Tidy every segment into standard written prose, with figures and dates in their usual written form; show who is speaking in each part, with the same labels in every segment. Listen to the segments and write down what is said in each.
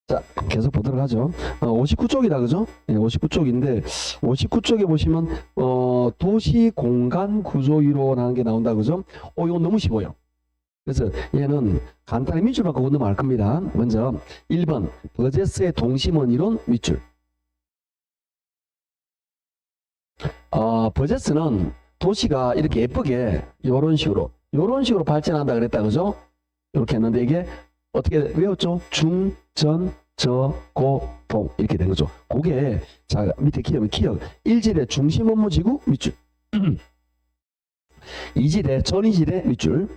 Speaker 1: 자, 계속 보도록 하죠. 59쪽이다, 그죠? 네, 59쪽인데, 59쪽에 보시면, 도시 공간 구조 이론하는 게 나온다, 그죠? 이건 너무 쉬워요. 그래서 얘는 간단히 밑줄 바꾸고 넘어갈 겁니다. 먼저, 1번, 버제스의 동심원 이론 밑줄. 버제스는 도시가 이렇게 예쁘게, 요런 식으로 발전한다 그랬다, 그죠? 이렇게 했는데, 이게 어떻게 외웠죠? 중, 전, 저, 고, 동 이렇게 된 거죠. 그게 자 밑에 기억은 기억 1지대 중심 업무 지구 밑줄 2지대 전이지대 밑줄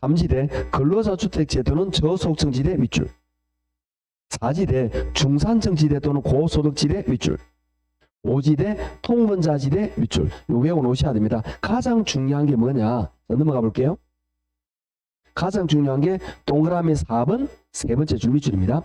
Speaker 1: 3지대 근로자주택지 또는 저소득층지대 밑줄 4지대 중산층지대 또는 고소득지대 밑줄 5지대 통근자지대 밑줄 요 외워 놓으셔야 됩니다. 가장 중요한 게 뭐냐? 자, 넘어가 볼게요. 가장 중요한 게 동그라미 4번 세 번째 줄 밑줄입니다.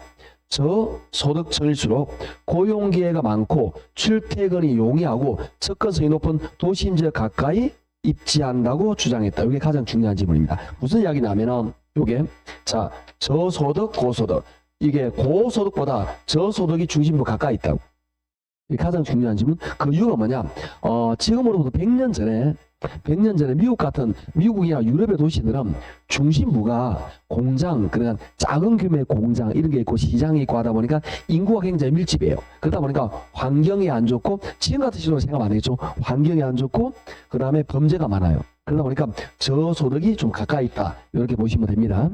Speaker 1: 저소득층일수록 고용기회가 많고 출퇴근이 용이하고 접근성이 높은 도심지역 가까이 입지한다고 주장했다. 이게 가장 중요한 지문입니다. 무슨 이야기냐면은 이게 자 저소득 고소득 이게 고소득보다 저소득이 중심부 가까이 있다고. 이게 가장 중요한 지문. 그 이유가 뭐냐? 지금으로부터 100년 전에 미국 같은 미국이나 유럽의 도시들은 중심부가 공장, 그러니까 작은 규모의 공장 이런 게 있고 시장이 있고 하다 보니까 인구가 굉장히 밀집해요. 그러다 보니까 환경이 안 좋고 지금 같은 시도로 생각 안 하겠죠. 환경이 안 좋고 그 다음에 범죄가 많아요. 그러다 보니까 저소득이 좀 가까이 있다. 이렇게 보시면 됩니다.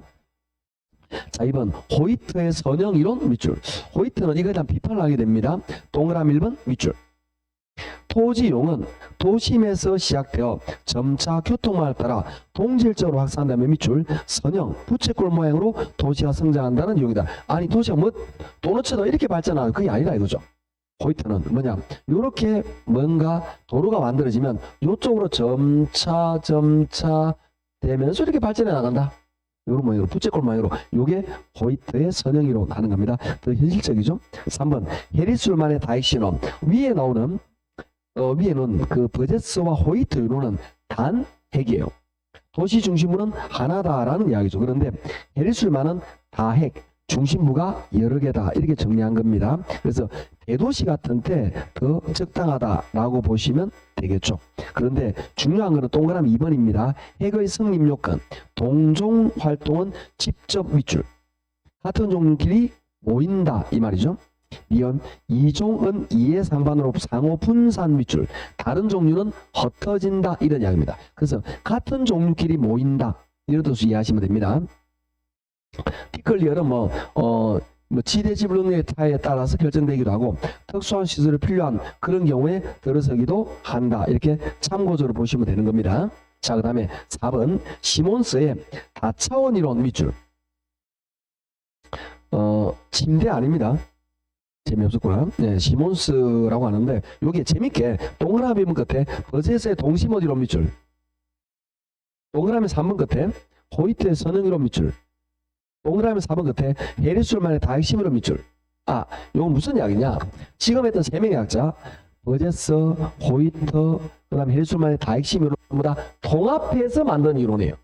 Speaker 1: 자, 2번 호이트의 선형 이론 밑줄. 호이트는 이거에 대한 비판을 하게 됩니다. 동그라미 1번 밑줄. 토지용은 도심에서 시작되어 점차 교통망을 따라 동질적으로 확산되면 밑줄 선형 부채꼴 모양으로 도시가 성장한다는 용이다. 아니 도시가 뭐 도너츠도 이렇게 발전하는 그게 아니라 이거죠. 호이트는 뭐냐? 이렇게 뭔가 도로가 만들어지면 이쪽으로 점차 되면서 이렇게 발전해 나간다. 이런 모양으로 부채꼴 모양으로 요게 호이트의 선형이로 하는 겁니다. 더 현실적이죠. 3번 해리술만의 다익신호 위에 나오는 위에는 그 버제스와 호이트 이론은 단 핵이에요. 도시 중심부는 하나다라는 이야기죠. 그런데 해리술만은 다핵, 중심부가 여러 개다 이렇게 정리한 겁니다. 그래서 대도시 같은 때 더 적당하다라고 보시면 되겠죠. 그런데 중요한 것은 동그라미 2번입니다. 핵의 성립 요건, 동종 활동은 직접 밑줄, 같은 종류끼리 모인다 이 말이죠. 이온 이종은 이의 상반으로 상호 분산 밑줄, 다른 종류는 흩어진다 이런 이야기입니다. 그래서 같은 종류끼리 모인다 이런 뜻으로 이해하시면 됩니다. 피클리얼은 지대지불 능력의 차이에 따라서 결정되기도 하고 특수한 시설이 필요한 그런 경우에 들어서기도 한다. 이렇게 참고적으로 보시면 되는 겁니다. 자, 그 다음에 4번 시몬스의 다차원 이론 밑줄. 침대 아닙니다. 재미없었구나. 네, 시몬스라고 하는데 여기에 재밌게 동그라미 끝에 버제스의 동심원 이론 밑줄, 동그라미 3번 끝에 호이트의 선형 이론 밑줄, 동그라미 4번 끝에 해리술만의 다핵심 이론 밑줄. 이건 무슨 이야기냐? 지금 했던 세 명의 학자 버제스, 호이트, 그 다음에 해리술만의 다핵심 이론보다 통합해서 만든 이론이에요.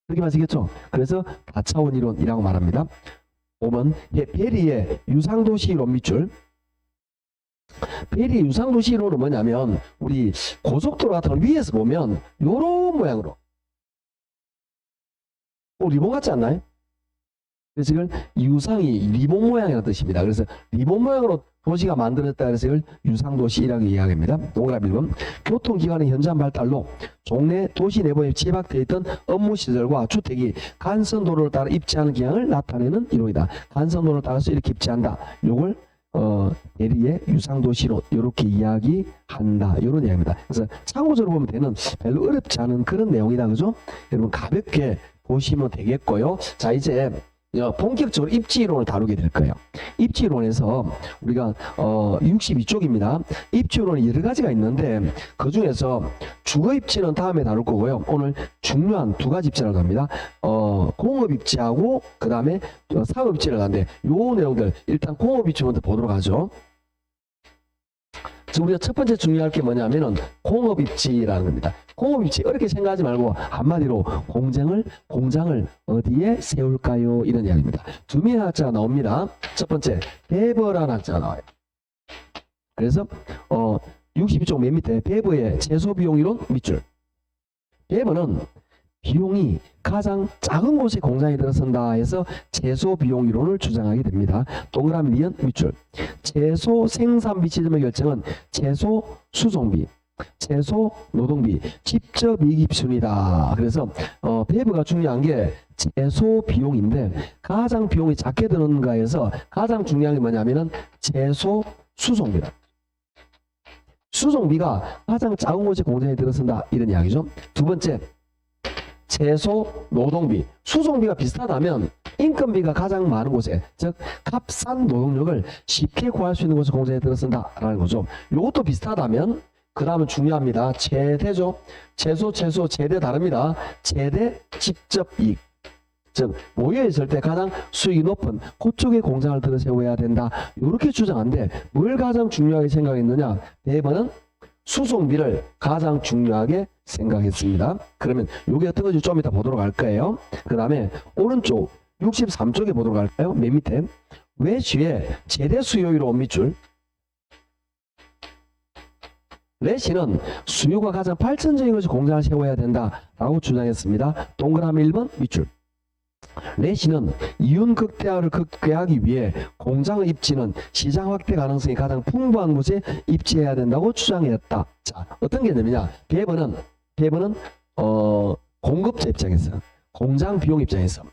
Speaker 1: 그렇게 마시겠죠? 그래서 다차원 이론이라고 말합니다. 5번 베리의 유상도시 이론 밑줄. 베리의 유상도시 이론은 뭐냐면 우리 고속도로 같은 걸 위에서 보면 요런 모양으로 리본 같지 않나요? 그래서 이걸 유상이 리본 모양이라는 뜻입니다. 그래서 리본 모양으로 도시가 만들어졌다 그래서 이걸 유상도시라고 이야기합니다. 동그라미 1번 교통기관의 현저한 발달로 종래 도시 내부에 집약되어 있던 업무시설과 주택이 간선도로를 따라 입지하는 경향을 나타내는 이론이다. 간선도로를 따라서 이렇게 입지한다. 요걸 베리의 유상도시론 이렇게 이야기한다. 이런 이야기입니다. 그래서 참고적으로 보면 되는 별로 어렵지 않은 그런 내용이다. 그죠? 여러분 가볍게 보시면 되겠고요. 자, 이제 본격적으로 입지이론을 다루게 될 거예요. 입지이론에서 우리가 62쪽입니다. 입지이론이 여러 가지가 있는데 그 중에서 주거입지는 다음에 다룰 거고요. 오늘 중요한 두 가지 입지를 갑니다. 공업입지하고 그 다음에 사업입지를 가는데 요 내용들 일단 공업입지 먼저 보도록 하죠. 지금 우리가 첫 번째 중요할 게 뭐냐면은 공업입지라는 겁니다. 공업입지 어렵게 생각하지 말고 한마디로 공장을 어디에 세울까요? 이런 이야기입니다. 두 명의 학자가 나옵니다. 첫 번째 베버라는 학자가 나와요. 그래서 62쪽 맨 밑에 베버의 제소비용이론 밑줄. 베버는 비용이 가장 작은 곳에 공장이 들어선다 해서 제소비용이론을 주장하게 됩니다. 동그라미 니은 밑줄. 제소 생산비 지점의 결정은 제소 수송비, 제소 노동비, 직접 이익순이다. 그래서 베버가 중요한 게 제소 비용인데 가장 비용이 작게 드는가 해서 가장 중요한 게 뭐냐면은 제소 수송비다. 수송비가 가장 작은 곳에 공장에 들어선다 이런 이야기죠. 두 번째 제소 노동비, 수송비가 비슷하다면 인건비가 가장 많은 곳에, 즉 값싼 노동력을 쉽게 구할 수 있는 곳에 공장에 들어선다라는 거죠. 이것도 비슷하다면 그 다음은 중요합니다. 제대죠. 제소 제대 다릅니다. 제대 직접 이익, 즉 모여있을 때 가장 수익이 높은 그쪽에 공장을 들어 세워야 된다. 이렇게 주장하는데 뭘 가장 중요하게 생각했느냐? 베버는 수송비를 가장 중요하게 생각했습니다. 그러면 이게 어떤 건지 좀 이따 보도록 할 거예요. 그 다음에 오른쪽 63쪽에 보도록 할까요? 맨 밑에 외시의 제대 수요이론 밑줄. 레시는 수요가 가장 발전적인 것이 공장을 세워야 된다라고 주장했습니다. 동그라미 1번 밑줄. 레시는 이윤 극대화를 극대화하기 위해 공장의 입지는 시장 확대 가능성이 가장 풍부한 곳에 입지해야 된다고 주장했다. 자, 어떤 개념이냐? 베버는 공급자 입장에서, 공장 비용 입장에서,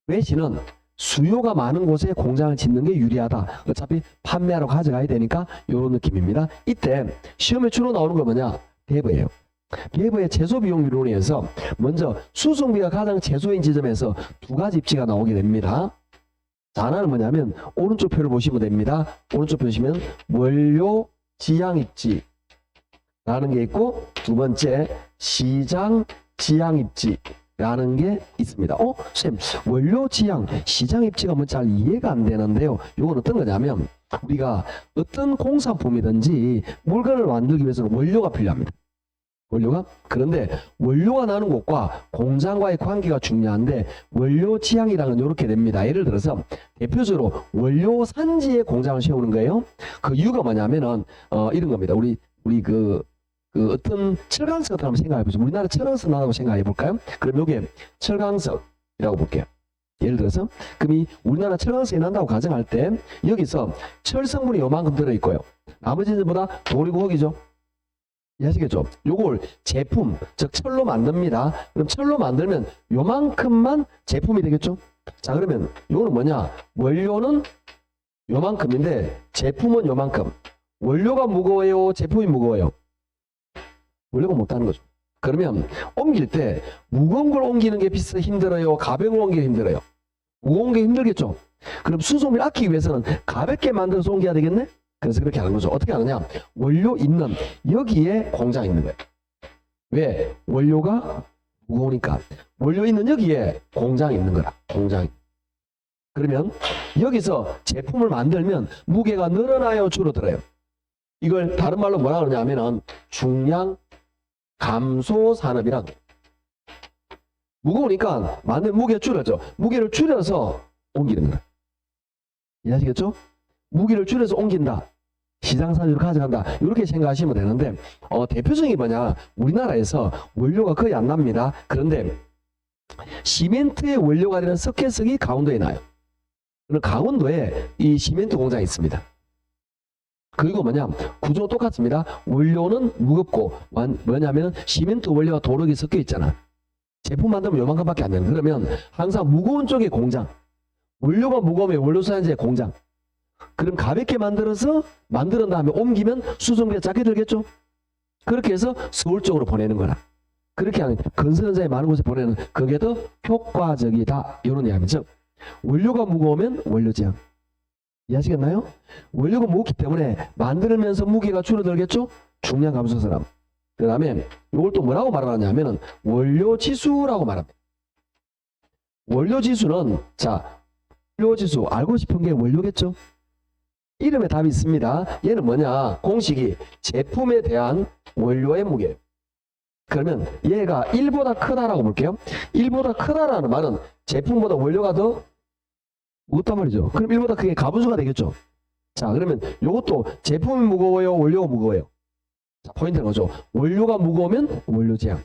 Speaker 1: 레시는 수요가 많은 곳에 공장을 짓는 게 유리하다. 어차피 판매하러 가져가야 되니까 이런 느낌입니다. 이때 시험에 주로 나오는 거 뭐냐? 베버예요. 베버의 제소비용 이론에서 먼저 수송비가 가장 제소인 지점에서 두 가지 입지가 나오게 됩니다. 자, 하나는 뭐냐면 오른쪽 표를 보시면 됩니다. 오른쪽 보시면 원료 지향 입지라는 게 있고 두 번째 시장 지향 입지라는 게 있습니다. 선생님, 원료 지향, 시장 입지가 뭐 잘 이해가 안 되는데요. 이건 어떤 거냐면 우리가 어떤 공산품이든지 물건을 만들기 위해서는 원료가 필요합니다. 그런데 원료가 나는 곳과 공장과의 관계가 중요한데 원료 지향이라는 건 이렇게 됩니다. 예를 들어서 대표적으로 원료 산지에 공장을 세우는 거예요. 그 이유가 뭐냐면은 이런 겁니다. 우리 그 어떤 철강석 같은 거 한번 생각해 보죠. 우리나라 철강석 나라고 생각해 볼까요? 그럼 요게 철강석이라고 볼게요. 예를 들어서 그럼 이 우리나라 철강석이 난다고 가정할 때 여기서 철 성분이 요만큼 들어있고요. 나머지보다 돌이고 흙이죠. 이해하시겠죠? 요걸 제품, 즉 철로 만듭니다. 그럼 철로 만들면 요만큼만 제품이 되겠죠? 자, 그러면 요거는 뭐냐? 원료는 요만큼인데 제품은 요만큼. 원료가 무거워요? 제품이 무거워요? 원료가 못하는 거죠. 그러면 옮길 때 무거운 걸 옮기는 게 힘들어요? 가벼운 걸 옮기기 힘들어요? 무거운 게 힘들겠죠? 그럼 수송비를 아끼기 위해서는 가볍게 만들어서 옮겨야 되겠네? 그래서 그렇게 하는 거죠. 어떻게 하느냐? 원료 있는 여기에 공장이 있는 거예요. 왜? 원료가 무거우니까. 원료 있는 여기에 공장이 있는 거라. 공장이. 그러면 여기서 제품을 만들면 무게가 늘어나요? 줄어들어요? 이걸 다른 말로 뭐라 그러냐면은 중량 감소 산업이라고. 무거우니까 만든 무게가 줄어져. 무게를 줄여서 옮기는 거야. 이해하시겠죠? 무게를 줄여서 옮긴다. 시장 산지로 가져간다. 이렇게 생각하시면 되는데 대표적인 게 뭐냐? 우리나라에서 원료가 거의 안 납니다. 그런데 시멘트의 원료가 되는 석회석이 강원도에 나요. 그럼 강원도에 이 시멘트 공장이 있습니다. 그리고 뭐냐? 구조가 똑같습니다. 원료는 무겁고 뭐냐면 시멘트 원료와 도력이 섞여 있잖아. 제품 만들면 요만큼밖에 안 되는. 그러면 항상 무거운 쪽에 공장, 원료가 무거우면 원료 산지의 공장. 그럼 가볍게 만들어서 만든 다음에 옮기면 수송비가 작게 들겠죠? 그렇게 해서 서울 쪽으로 보내는 거라. 그렇게 하는 건설현장이 많은 곳에 보내는 그게 더 효과적이다. 이런 이야기죠. 원료가 무거우면 원료 제한. 이해하시겠나요? 원료가 무겁기 때문에 만들면서 무게가 줄어들겠죠? 중량 감소 사람. 그 다음에 이걸 또 뭐라고 말하냐면은 원료 지수라고 말합니다. 원료 지수는 자, 원료 지수 알고 싶은 게 원료겠죠? 이름에 답이 있습니다. 얘는 뭐냐? 공식이 제품에 대한 원료의 무게. 그러면 얘가 1보다 크다라고 볼게요. 1보다 크다라는 말은 제품보다 원료가 더 무겁단 말이죠. 그럼 1보다 크게 가분수가 되겠죠. 자, 그러면 이것도 제품이 무거워요? 원료가 무거워요? 자, 포인트는 거죠. 원료가 무거우면 원료 제한.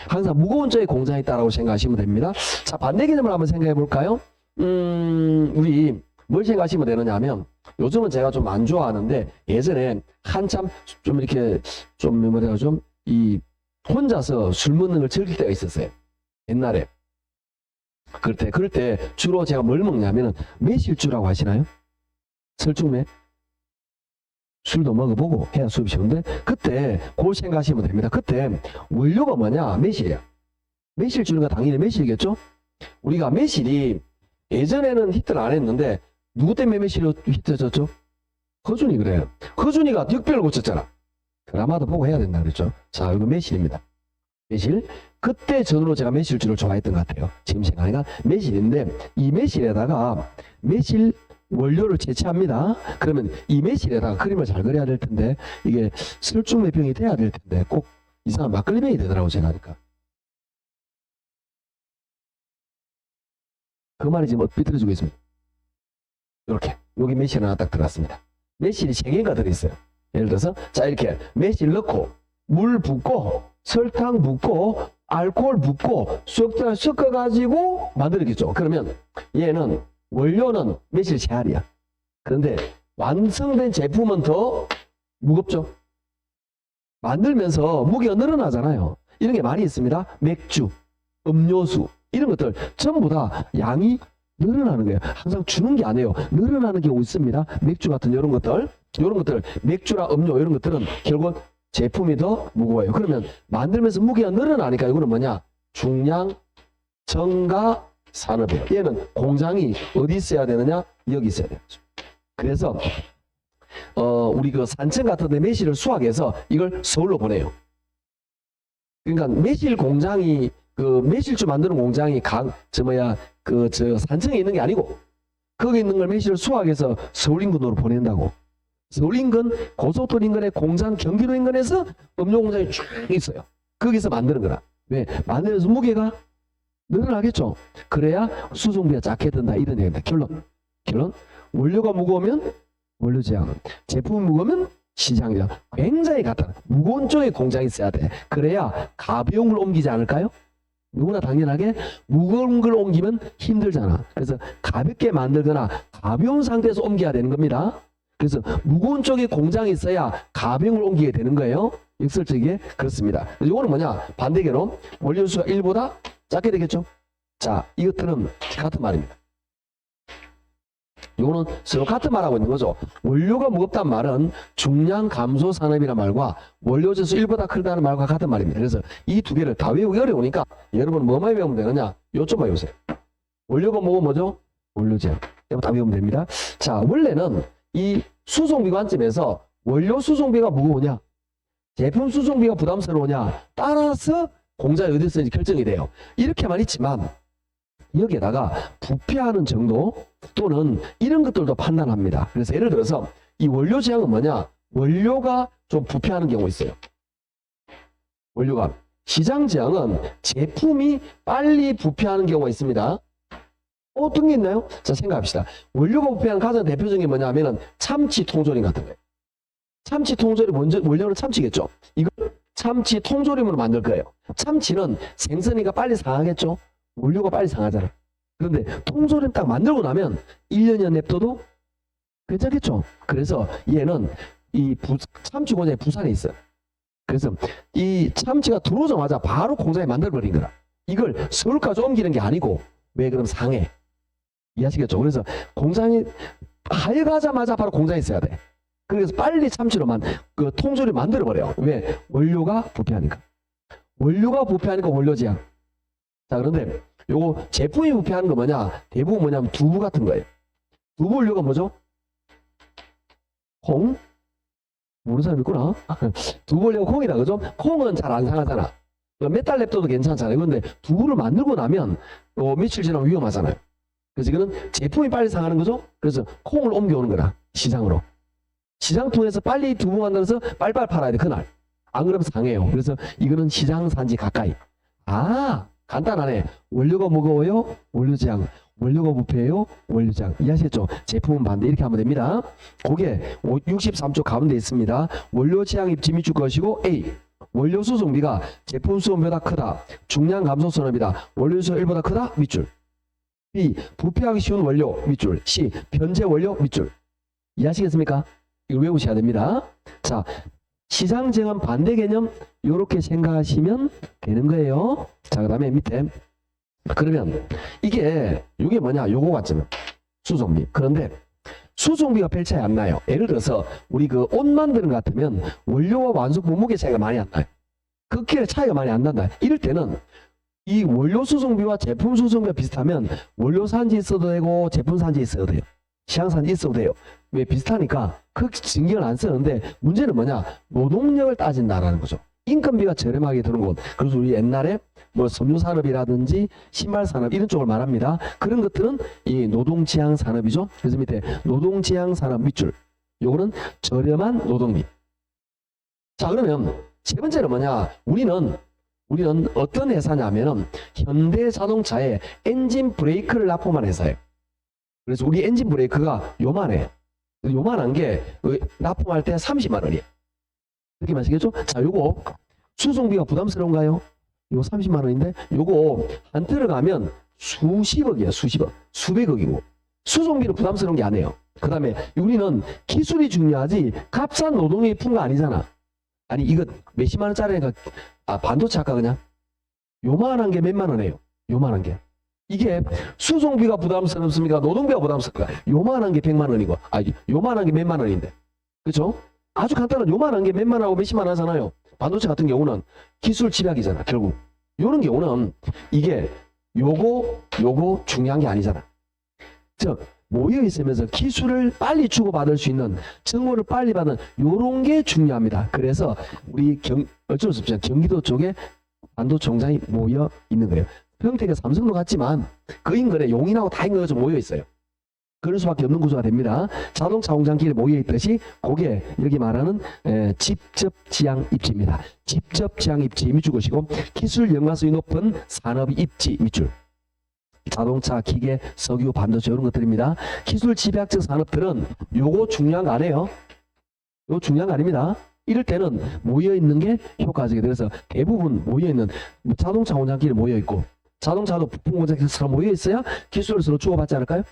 Speaker 1: 항상 무거운 쪽에 공장이 있다라고 생각하시면 됩니다. 자, 반대 개념을 한번 생각해 볼까요? 우리 뭘 생각하시면 되느냐 하면 요즘은 제가 좀 안 좋아하는데 예전에 한참 좀 이렇게 좀 뭐라 좀 이 혼자서 술 먹는 걸 즐길 때가 있었어요. 옛날에. 그럴 때 주로 제가 뭘 먹냐면은 매실주라고 하시나요? 설중매? 술도 먹어보고 해야 수업이 쉬운데 그때 그걸 생각하시면 됩니다. 그때 원료가 뭐냐? 매실이야. 매실주가 당연히 매실이겠죠? 우리가 매실이 예전에는 히트를 안 했는데 누구 때문에 매실이 히트해졌죠? 허준이 그래요. 허준이가 늑별을 고쳤잖아. 드라마도 보고 해야 된다 그랬죠. 자, 이거 매실입니다. 매실. 그때 전으로 제가 매실주를 좋아했던 것 같아요. 지금 생각하니까 매실인데 이 매실에다가 매실 원료를 채취합니다. 그러면 이 매실에다가 그림을 잘 그려야 될 텐데 이게 설중매병이 돼야 될 텐데 꼭 이상한 막걸리병이 되더라고 제가 하니까. 그 말이 지금 삐뚤어지고 있습니다. 이렇게 여기 매실 하나 딱 들어갔습니다. 매실이 3개가 들어있어요. 예를 들어서 자 이렇게 매실 넣고 물 붓고 설탕 붓고 알코올 붓고 섞어가지고 만들었겠죠. 그러면 얘는 원료는 매실 제알이야. 그런데 완성된 제품은 더 무겁죠. 만들면서 무게가 늘어나잖아요. 이런 게 많이 있습니다. 맥주, 음료수 이런 것들 전부 다 양이 늘어나는 거예요. 항상 주는 게 아니에요. 늘어나는 경우 있습니다. 맥주 같은 이런 것들 맥주나 음료 이런 것들은 결국 제품이 더 무거워요. 그러면 만들면서 무게가 늘어나니까 이거는 뭐냐? 중량 정가 산업이에요. 얘는 공장이 어디 있어야 되느냐? 여기 있어야 돼요. 그래서 우리 그 산청 같은 데 매실을 수확해서 이걸 서울로 보내요. 그러니까 매실 공장이 그 매실주 만드는 공장이 산청에 있는 게 아니고 거기 있는 걸 매실을 수확해서 서울 인근으로 보낸다고. 서울 인근, 고속도로 인근에 공장, 경기도 인근에서 음료 공장이 쫙 있어요. 거기서 만드는 거라. 왜? 만들면서 무게가 늘어나겠죠. 그래야 수송비가 작게 든다 이런 얘기입니다. 결론 원료가 무거우면 원료 제한, 제품이 무거우면 시장 제한. 굉장히 같다. 무거운 쪽에 공장이 있어야 돼. 그래야 가벼운 걸 옮기지 않을까요? 누구나 당연하게 무거운 걸 옮기면 힘들잖아. 그래서 가볍게 만들거나 가벼운 상태에서 옮겨야 되는 겁니다. 그래서 무거운 쪽에 공장이 있어야 가벼운 걸 옮기게 되는 거예요. 역설적이게 그렇습니다. 이거는 뭐냐? 반대로 원료수가 1보다 작게 되겠죠. 자, 이것들은 같은 말입니다. 이거는 서로 같은 말하고 있는 거죠. 원료가 무겁다는 말은 중량 감소 산업이라는 말과 원료재수 1보다 크다는 말과 같은 말입니다. 그래서 이 두 개를 다 외우기 어려우니까 여러분 뭐만 외우면 되느냐? 요점만 외우세요. 원료가 뭐죠? 원료제한. 이거 다 외우면 됩니다. 자, 원래는 이 수송비 관점에서 원료 수송비가 무거우냐? 제품 수송비가 부담스러우냐? 따라서 공장이 어디서 쓰는지 결정이 돼요. 이렇게만 있지만 여기에다가 부패하는 정도 또는 이런 것들도 판단합니다. 그래서 예를 들어서 이 원료 제한은 뭐냐? 원료가 좀 부패하는 경우가 있어요. 원료가. 시장 제한은 제품이 빨리 부패하는 경우가 있습니다. 어떤 게 있나요? 자, 생각합시다. 원료가 부패하는 가장 대표적인 게 뭐냐 하면은 참치 통조림 같은 거예요. 참치 통조림 먼저 원료는 참치겠죠. 이거 참치 통조림으로 만들 거예요. 참치는 생선이가 빨리 상하겠죠. 원료가 빨리 상하잖아. 그런데 통조림 딱 만들고 나면 1년이나 냅둬도 괜찮겠죠. 그래서 얘는 이 참치 공장이 부산에 있어요. 그래서 이 참치가 들어오자마자 바로 공장에 만들어버린 거라. 이걸 서울까지 옮기는 게 아니고 왜 그럼 상해? 이해하시겠죠? 그래서 공장이 하여가자마자 바로 공장에 있어야 돼. 그래서 빨리 참치로만 그 통조림 만들어버려요. 왜? 원료가 부패하니까. 원료가 부패하니까 원료 제한. 자, 그런데 요거 제품이 부패하는 거 뭐냐? 대부분 뭐냐면 두부 같은 거예요. 두부 원료가 뭐죠? 콩? 모르는 사람 있구나. 두부 원료가 콩이다. 그죠? 콩은 잘 안 상하잖아. 몇 달 냅둬도 괜찮잖아요. 그런데 두부를 만들고 나면 며칠 지나면 위험하잖아요. 그래서 이거는 제품이 빨리 상하는 거죠. 그래서 콩을 옮겨오는 거라. 시장으로. 시장 통해서 빨리 두부 만들어서 빨빨 팔아야 돼, 그날. 안 그러면 상해요. 그래서 이거는 시장 산지 가까이. 아, 간단하네. 원료가 무거워요? 원료장. 원료가 부패해요? 원료장. 이해하셨죠? 제품은 반대. 이렇게 하면 됩니다. 그게 63쪽 가운데 있습니다. 원료 취향 입지 밑줄 것이고 A. 원료 수송비가 제품 수송비보다 크다. 중량 감소 선업이다. 원료 수송 1보다 크다. 밑줄. B. 부패하기 쉬운 원료. 밑줄. C. 변제 원료. 밑줄. 이해하시겠습니까? 이거 외우셔야 됩니다. 자, 시장 제한 반대 개념 이렇게 생각하시면 되는 거예요. 자, 그 다음에 밑에 그러면 이게 뭐냐? 요거 같잖아요. 수송비. 그런데 수송비가 별 차이 안 나요. 예를 들어서 우리 그 옷 만드는 것 같으면 원료와 완성 몸무게 차이가 많이 안 나요. 극히의 차이가 많이 안 난다. 이럴 때는 이 원료 수송비와 제품 수송비가 비슷하면 원료 산지 있어도 되고 제품 산지 있어도 돼요. 시장 산지 있어도 돼요. 왜? 비슷하니까 그 신경을 안 쓰는데 문제는 뭐냐? 노동력을 따진다라는 거죠. 인건비가 저렴하게 드는 곳. 그래서 우리 옛날에 뭐 섬유산업이라든지 신발산업 이런 쪽을 말합니다. 그런 것들은 이 노동지향산업이죠. 그래서 밑에 노동지향산업 밑줄. 요거는 저렴한 노동비. 자, 그러면 세 번째는 뭐냐? 우리는 어떤 회사냐면은 현대자동차의 엔진 브레이크를 납품한 회사예요. 그래서 우리 엔진 브레이크가 요만해. 요만한 게 납품할 때 30만 원이에요. 이렇게 마시겠죠? 자, 요거 수송비가 부담스러운가요? 요거 30만 원인데 요거 한 들어가면 수십억이에요. 수십억. 수백억이고. 수송비는 부담스러운 게 아니에요. 그 다음에 우리는 기술이 중요하지 값싼 노동력이 푼 거 아니잖아. 아니 이거 몇십만 원짜리니까 반도체 아까 그냥 요만한 게 몇만 원이에요. 요만한 게. 이게 수송비가 부담스럽습니까? 노동비가 부담스럽습니까? 요만한 게 100만 원이고 요만한 게 몇만 원인데. 그렇죠? 아주 간단한 요만한 게 몇만 원하고 몇십만 원 하잖아요. 반도체 같은 경우는 기술 집약이잖아. 결국 요런 경우는 이게 요거 중요한 게 아니잖아. 즉 모여 있으면서 기술을 빨리 주고받을 수 있는 정보를 빨리 받는 요런 게 중요합니다. 그래서 우리 어쩔 수 없죠. 경기도 쪽에 반도체 공장이 모여 있는 거예요. 평택에 삼성도 같지만 그 인근에 용인하고 다 인근에 좀 모여 있어요. 그럴 수밖에 없는 구조가 됩니다. 자동차 공장끼리 모여 있듯이 그게 여기 말하는 직접 지향 입지입니다. 직접 지향 입지 밑줄 것이고 기술 연관성이 높은 산업 입지 밑줄. 자동차, 기계, 석유, 반도체 이런 것들입니다. 기술 집약적 산업들은 요거 중요한 거 아니에요. 요거 중요한 거 아닙니다. 이럴 때는 모여 있는 게 효과적이에요. 그래서 대부분 모여 있는 자동차 공장끼리 모여 있고 자동차도 부품 공장끼리 서로 모여 있어야 기술을 서로 주고받지 않을까요?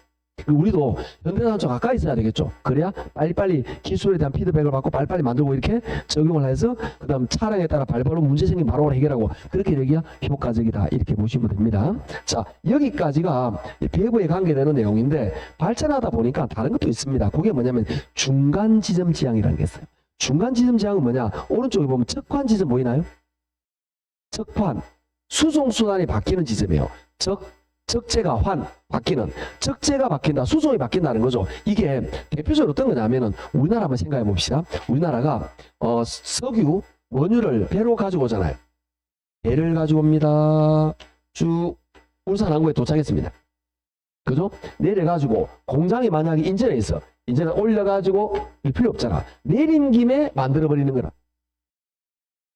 Speaker 1: 우리도 현대자동차 가까이 있어야 되겠죠. 그래야 빨리빨리 기술에 대한 피드백을 받고 빨리빨리 만들고 이렇게 적용을 해서 그 다음 차량에 따라 바로 문제 생기면 바로 해결하고 그렇게 되기가 효과적이다. 이렇게 보시면 됩니다. 자, 여기까지가 배부에 관계되는 내용인데 발전하다 보니까 다른 것도 있습니다. 그게 뭐냐면 중간 지점 지향이라는 게 있어요. 중간 지점 지향은 뭐냐? 오른쪽에 보면 척환 지점 보이나요? 척환. 수송수단이 바뀌는 지점이에요. 적재가 바뀌는, 적재가 바뀐다, 수송이 바뀐다는 거죠. 이게 대표적으로 어떤 거냐면은 우리나라 한번 생각해 봅시다. 우리나라가 석유 원유를 배로 가지고 오잖아요. 배를 가지고 옵니다. 쭉 울산 항구에 도착했습니다. 그죠? 내려가지고 공장이 만약에 인천에 있어. 인천에 올려가지고 일 필요 없잖아. 내린 김에 만들어버리는 거라.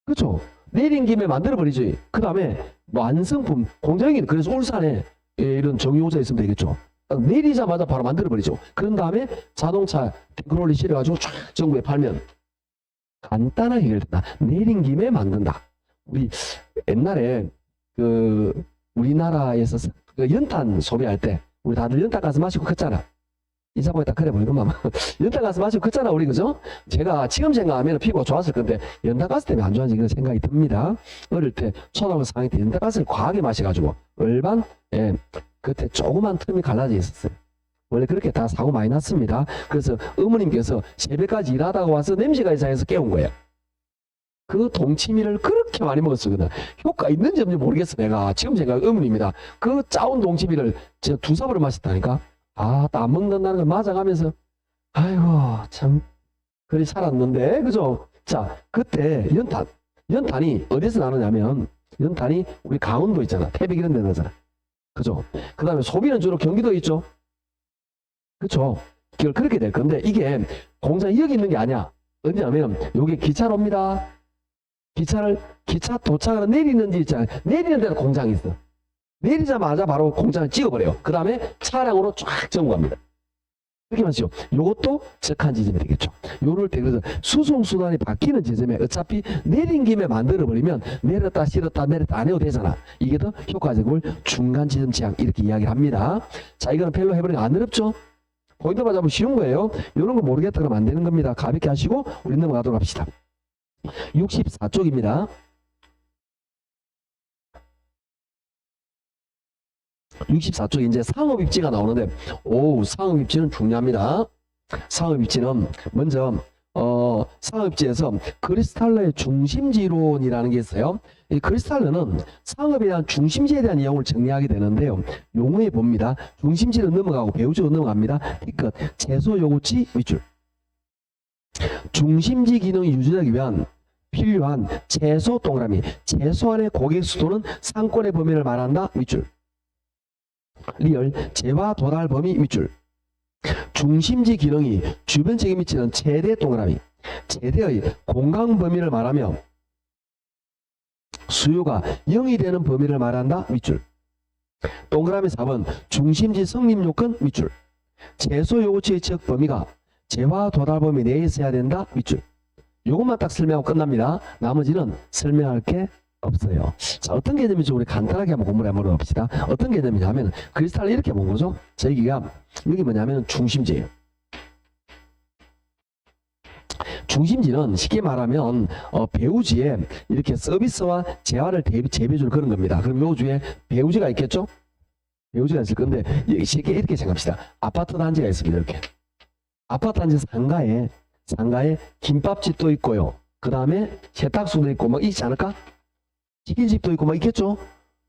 Speaker 1: 그렇죠? 내린 김에 만들어버리지. 그 다음에 완성품 공장이 그래서 울산에 이런 정유호자 있으면 되겠죠. 내리자마자 바로 만들어버리죠. 그런 다음에 자동차 탱크롤리 실어가지고 쫙 전국에 팔면 간단하게 해결된다. 내린 김에 만든다. 우리 옛날에 우리나라에서 연탄 소비할 때 우리 다들 연탄 가서 마시고 컸잖아. 인사보에 딱 그래 보이구만. 연탄 가스 마시고 컸잖아 우리. 그죠? 제가 지금 생각하면 피부가 좋았을 건데 연탄 가스 때문에 안 좋아지는 그런 생각이 듭니다. 어릴 때 초등학교 4학년 때 연탄 가스를 과하게 마셔가지고 얼반 그때 조그만 틈이 갈라져 있었어요. 원래 그렇게 다 사고 많이 났습니다. 그래서 어머님께서 새벽까지 일하다가 와서 냄새가 이상해서 깨운 거예요. 그 동치미를 그렇게 많이 먹었어. 그날 효과 있는지 없는지 모르겠어. 내가 지금 생각 어머니입니다. 그 짜온 동치미를 제가 2사발을 마셨다니까. 안 먹는다는 걸 맞아가면서 아이고 참 그리 살았는데. 그죠? 자, 그때 연탄이 어디서 나느냐면 연탄이 우리 강원도 있잖아. 태백 이런 데 나잖아. 그죠? 그 다음에 소비는 주로 경기도에 있죠. 그쵸? 그렇게 될 건데 이게 공장이 여기 있는 게 아니야. 어디냐면 요게 기차로 옵니다. 기차 도착을 내리는 데 있잖아요. 내리는 데는 공장이 있어. 내리자마자 바로 공장을 찍어버려요. 그 다음에 차량으로 쫙 점거합니다. 그렇게 말이죠. 요것도 적한 지점이 되겠죠. 요럴 때 그래서 수송수단이 바뀌는 지점에 어차피 내린 김에 만들어버리면 내렸다 실었다 내렸다 안 해도 되잖아. 이게 더 효과적을 중간 지점 지향 이렇게 이야기를 합니다. 자, 이거는 별로 해버리니까 안 어렵죠? 포인트만 잡으면 쉬운 거예요. 이런 거 모르겠다 그러면 안 되는 겁니다. 가볍게 하시고 우리 넘어가도록 합시다. 64쪽입니다. 64쪽에 이제 상업 입지가 나오는데, 상업 입지는 중요합니다. 상업 입지는 먼저, 상업 입지에서 크리스탈러의 중심지론이라는 게 있어요. 이 크리스탈러는 상업에 대한 중심지에 대한 내용을 정리하게 되는데요. 용어에 봅니다. 중심지로 넘어가고 배우지로 넘어갑니다. T끝, 최소 요구치 윗줄. 중심지 기능이 유지하기 위한 필요한 최소 동그라미, 최소한의 고객 수도는 상권의 범위를 말한다. 윗줄. 리얼, 재화 도달 범위 윗줄. 중심지 기능이 주변적에 미치는 최대 동그라미, 최대의 공간 범위를 말하며 수요가 0이 되는 범위를 말한다. 윗줄. 동그라미 4번 중심지 성립 요건 윗줄. 최소 요구치의 적 범위가 재화 도달 범위 내에 있어야 된다. 윗줄. 요것만 딱 설명하고 끝납니다. 나머지는 설명할 게 없어요. 자, 어떤 개념인지 우리 간단하게 한번 공부를 해보러 봅시다. 어떤 개념이냐면 크리스탈을 이렇게 본 거죠. 여기가 여기 뭐냐면 중심지예요. 중심지는 쉽게 말하면 배우지에 이렇게 서비스와 재화를 재배줄 그런 겁니다. 그럼 요 주에 배우지가 있겠죠? 배우지가 있을 건데 쉽게 이렇게 생각합시다. 아파트 단지가 있습니다. 이렇게 아파트 단지 상가에 김밥집도 있고요. 그 다음에 세탁소도 있고 뭐 있지 않을까? 치킨집도 있고 뭐 있겠죠?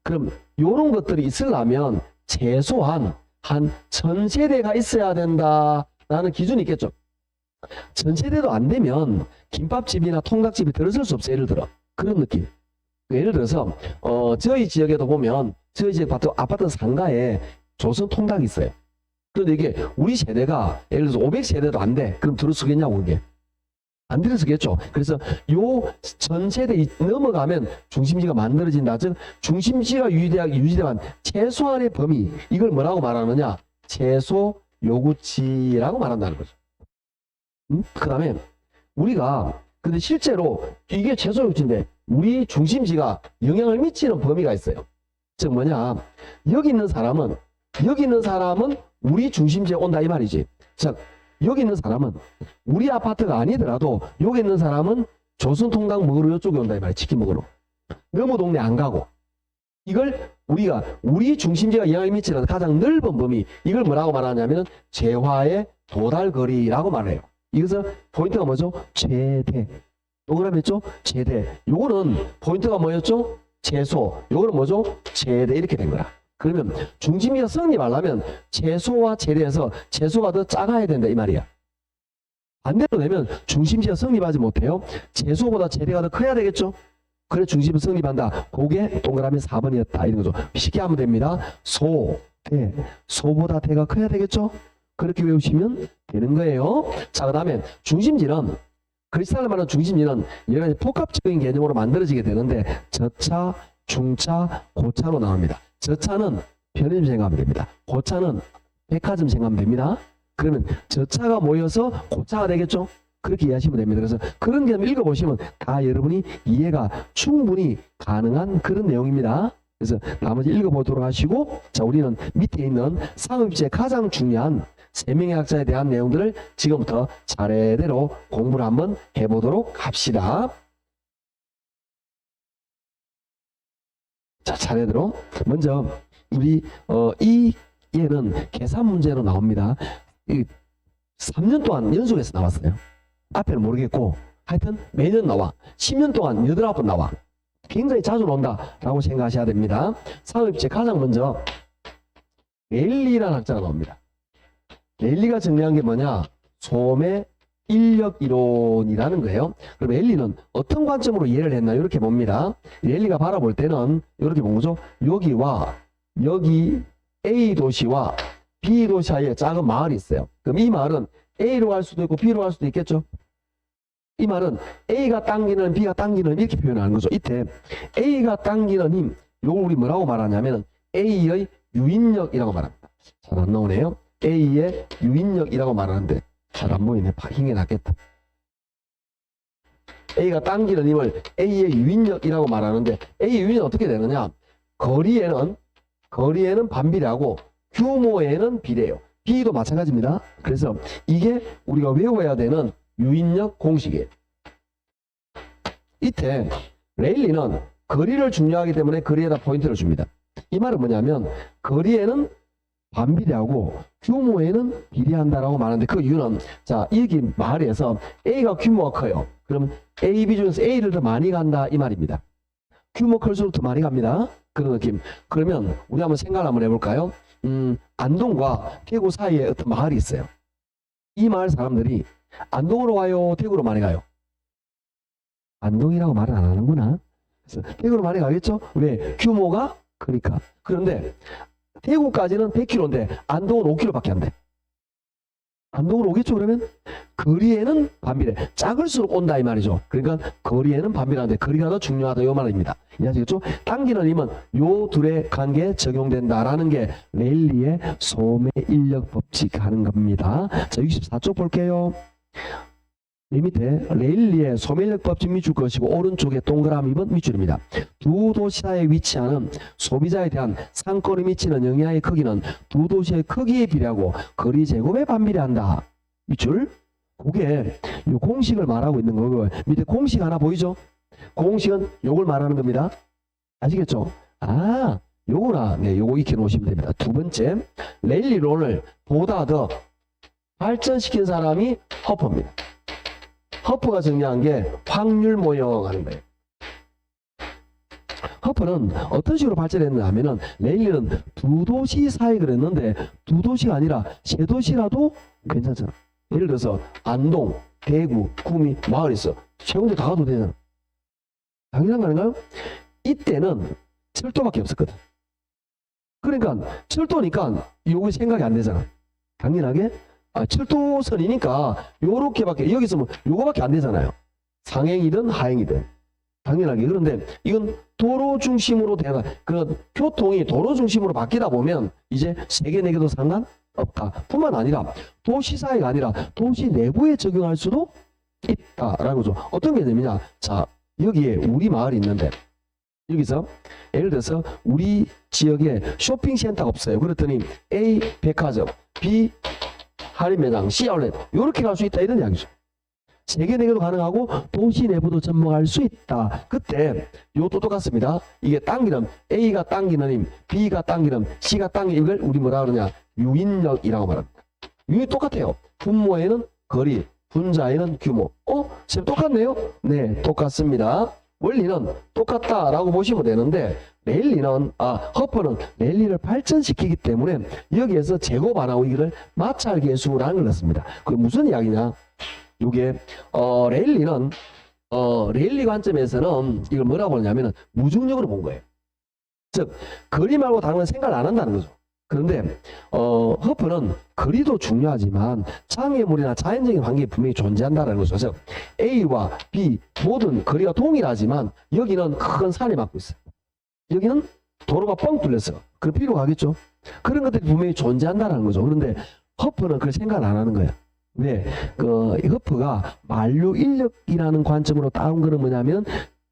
Speaker 1: 그럼 요런 것들이 있으려면 최소한 한 1000세대가 있어야 된다라는 기준이 있겠죠? 1000세대도 안 되면 김밥집이나 통닭집이 들어설 수 없어요. 예를 들어 그런 느낌. 예를 들어서 저희 지역에도 보면 저희 지역 아파트 상가에 조선 통닭이 있어요. 그런데 이게 우리 세대가 예를 들어서 500세대도 안 돼. 그럼 들어서겠냐고 그게. 안 들어서겠죠. 그래서 요 전세대 넘어가면 중심지가 만들어진다. 즉 중심지가 유지되면 최소한의 범위, 이걸 뭐라고 말하느냐? 최소 요구치라고 말한다는 거죠. 그 다음에 우리가 근데 실제로 이게 최소 요구치인데 우리 중심지가 영향을 미치는 범위가 있어요. 즉 뭐냐? 여기 있는 사람은 우리 중심지에 온다 이 말이지. 즉 여기 있는 사람은 우리 아파트가 아니더라도 여기 있는 사람은 조선통닭 먹으러 이쪽에 온다 이 말이야. 치킨 먹으러. 너무 동네 안 가고. 이걸 우리가 우리 중심지가 영향을 미치는 가장 넓은 범위, 이걸 뭐라고 말하냐면 재화의 도달거리라고 말해요. 이것은 포인트가 뭐죠? 최대. 동그라미 했죠? 최대. 요거는 포인트가 뭐였죠? 최소. 요거는 뭐죠? 최대. 이렇게 된 거라. 그러면 중심지가 성립하려면 최소와 최대에서 최소가 더 작아야 된다 이 말이야. 반대로 되면 중심지가 성립하지 못해요. 최소보다 최대가 더 커야 되겠죠. 그래 중심을 성립한다. 그게 동그라미 4번이었다 이런 거죠. 쉽게 하면 됩니다. 대. 소보다 대가 커야 되겠죠. 그렇게 외우시면 되는 거예요. 자, 그 다음에 중심지는 크리스탈로 말하는 중심지는 여러 가지 복합적인 개념으로 만들어지게 되는데 저차, 중차, 고차로 나옵니다. 저차는 편의점 생각하면 됩니다. 고차는 백화점 생각하면 됩니다. 그러면 저차가 모여서 고차가 되겠죠? 그렇게 이해하시면 됩니다. 그래서 그런 개념 읽어보시면 다 여러분이 이해가 충분히 가능한 그런 내용입니다. 그래서 나머지 읽어보도록 하시고, 자, 우리는 밑에 있는 상업입지의 가장 중요한 3명의 학자에 대한 내용들을 지금부터 차례대로 공부를 한번 해보도록 합시다. 자, 차례대로 먼저 우리 이 예는 계산 문제로 나옵니다. 3년 동안 연속해서 나왔어요. 앞에는 모르겠고 하여튼 매년 나와. 10년 동안 8번 나와. 굉장히 자주 나온다라고 생각하셔야 됩니다. 상업입지에 가장 먼저 랠리라는 학자가 나옵니다. 랠리가 정리한 게 뭐냐? 소매 인력 이론이라는 거예요. 그럼 랠리는 어떤 관점으로 이해를 했나 이렇게 봅니다. 랠리가 바라볼 때는 이렇게 본 거죠. 여기와 여기 A 도시와 B 도시 사이에 작은 마을이 있어요. 그럼 이 마을은 A로 갈 수도 있고 B로 갈 수도 있겠죠. 이 말은 A가 당기는 힘, B가 당기는 힘 이렇게 표현하는 거죠. 이때 A가 당기는 힘, 요걸 우리 뭐라고 말하냐면 A의 유인력이라고 말합니다. 잘 안 나오네요. A의 유인력이라고 말하는데 잘 안 보이네. 힘이 났겠다. A가 당기는 힘을 A의 유인력이라고 말하는데 A의 유인력은 어떻게 되느냐? 거리에는 반비례하고 규모에는 비례해요. B도 마찬가지입니다. 그래서 이게 우리가 외워야 되는 유인력 공식이에요. 이때 레일리는 거리를 중요하기 때문에 거리에다 포인트를 줍니다. 이 말은 뭐냐면 거리에는 반비례하고 규모에는 비례한다라고 말하는데 그 이유는 자 여기 말에서 A가 규모가 커요. 그럼 A, B 중에서 A를 더 많이 간다 이 말입니다. 규모 클수록 더 많이 갑니다. 그런 느낌. 그러면 우리 한번 생각을 한번 해볼까요? 안동과 대구 사이에 어떤 마을이 있어요. 이 마을 사람들이 안동으로 가요? 대구로 많이 가요? 안동이라고 말은 안 하는구나. 그래서 대구로 많이 가겠죠? 왜? 규모가 크니까. 그런데 대구까지는 100km인데 안동은 5km밖에 안 돼. 안동으로 오겠죠? 그러면 거리에는 반비례. 작을수록 온다 이 말이죠. 그러니까 거리에는 반비례하는데 거리가 더 중요하다 이 말입니다. 이해하시겠죠? 당기는 힘은 요 둘의 관계에 적용된다라는 게 레일리의 소매인력 법칙 하는 겁니다. 자 64쪽 볼게요. 이 밑에 레일리의 소매인력 법칙 밑줄 것이고 오른쪽에 동그라미 2번 밑줄입니다. 두 도시 사이에 위치하는 소비자에 대한 상권이 미치는 영향의 크기는 두 도시의 크기에 비례하고 거리 제곱에 반비례한다. 밑줄. 그게 이 공식을 말하고 있는 거고 밑에 공식 하나 보이죠? 공식은 요걸 말하는 겁니다. 아시겠죠? 아 요거나 네 요거 익혀 놓으시면 됩니다. 두 번째 레일리론을 보다 더 발전시킨 사람이 허퍼입니다. 허퍼가 정리한 게 확률 모형 하는 거예요. 허퍼는 어떤 식으로 발전했느냐 하면은 레일리는 두 도시 사이 그랬는데 두 도시가 아니라 세 도시라도 괜찮잖아. 예를 들어서 안동, 대구, 구미, 마을 있어. 세 군데 다 가도 되잖아. 당연한 거 아닌가요? 이때는 철도밖에 없었거든. 그러니까 철도니까 요게 생각이 안 되잖아. 당연하게 철도선이니까 요렇게밖에 여기서 뭐 요거밖에 안 되잖아요. 상행이든 하행이든 당연하게. 그런데 이건 도로 중심으로 되는 그 교통이 도로 중심으로 바뀌다 보면 이제 세 개 네 개도 상관없다. 뿐만 아니라 도시 사이가 아니라 도시 내부에 적용할 수도 있다라는 거죠. 어떤 개념이냐? 자 여기에 우리 마을이 있는데 여기서 예를 들어서 우리 지역에 쇼핑센터가 없어요. 그랬더니 A 백화점, B 할인 매장, C 아울렛 이렇게 갈 수 있다 이런 이야기죠. 세 개, 네 개도 가능하고 도시 내부도 접목할 수 있다. 그때 이것도 똑같습니다. 이게 당기는 A가 당기는 힘, B가 당기는 힘, C가 당기는 이걸 우리 뭐라 그러냐? 유인력이라고 말합니다. 유인 똑같아요. 분모에는 거리, 분자에는 규모. 쌤 똑같네요? 네, 똑같습니다. 원리는 똑같다라고 보시면 되는데 레일리는 허퍼는 레일리를 발전시키기 때문에 여기에서 제곱 안 하고 이거를 마찰계수라는 걸 넣습니다. 그게 무슨 이야기냐? 이게 레일리는 레일리 관점에서는 이걸 뭐라고 하냐면은 무중력으로 본 거예요. 즉 거리 말고 다른 건 생각을 안 한다는 거죠. 그런데 허퍼는 거리도 중요하지만 장애물이나 자연적인 환경이 분명히 존재한다는 거죠. 즉 A와 B 모든 거리가 동일하지만 여기는 큰 산이 막고 있어요. 여기는 도로가 뻥 뚫렸어. 그럼 B로 가겠죠. 그런 것들이 분명히 존재한다는 거죠. 그런데 허퍼는 그걸 생각을 안 하는 거예요. 왜? 허퍼가 만류 인력이라는 관점으로 따온 거는 뭐냐면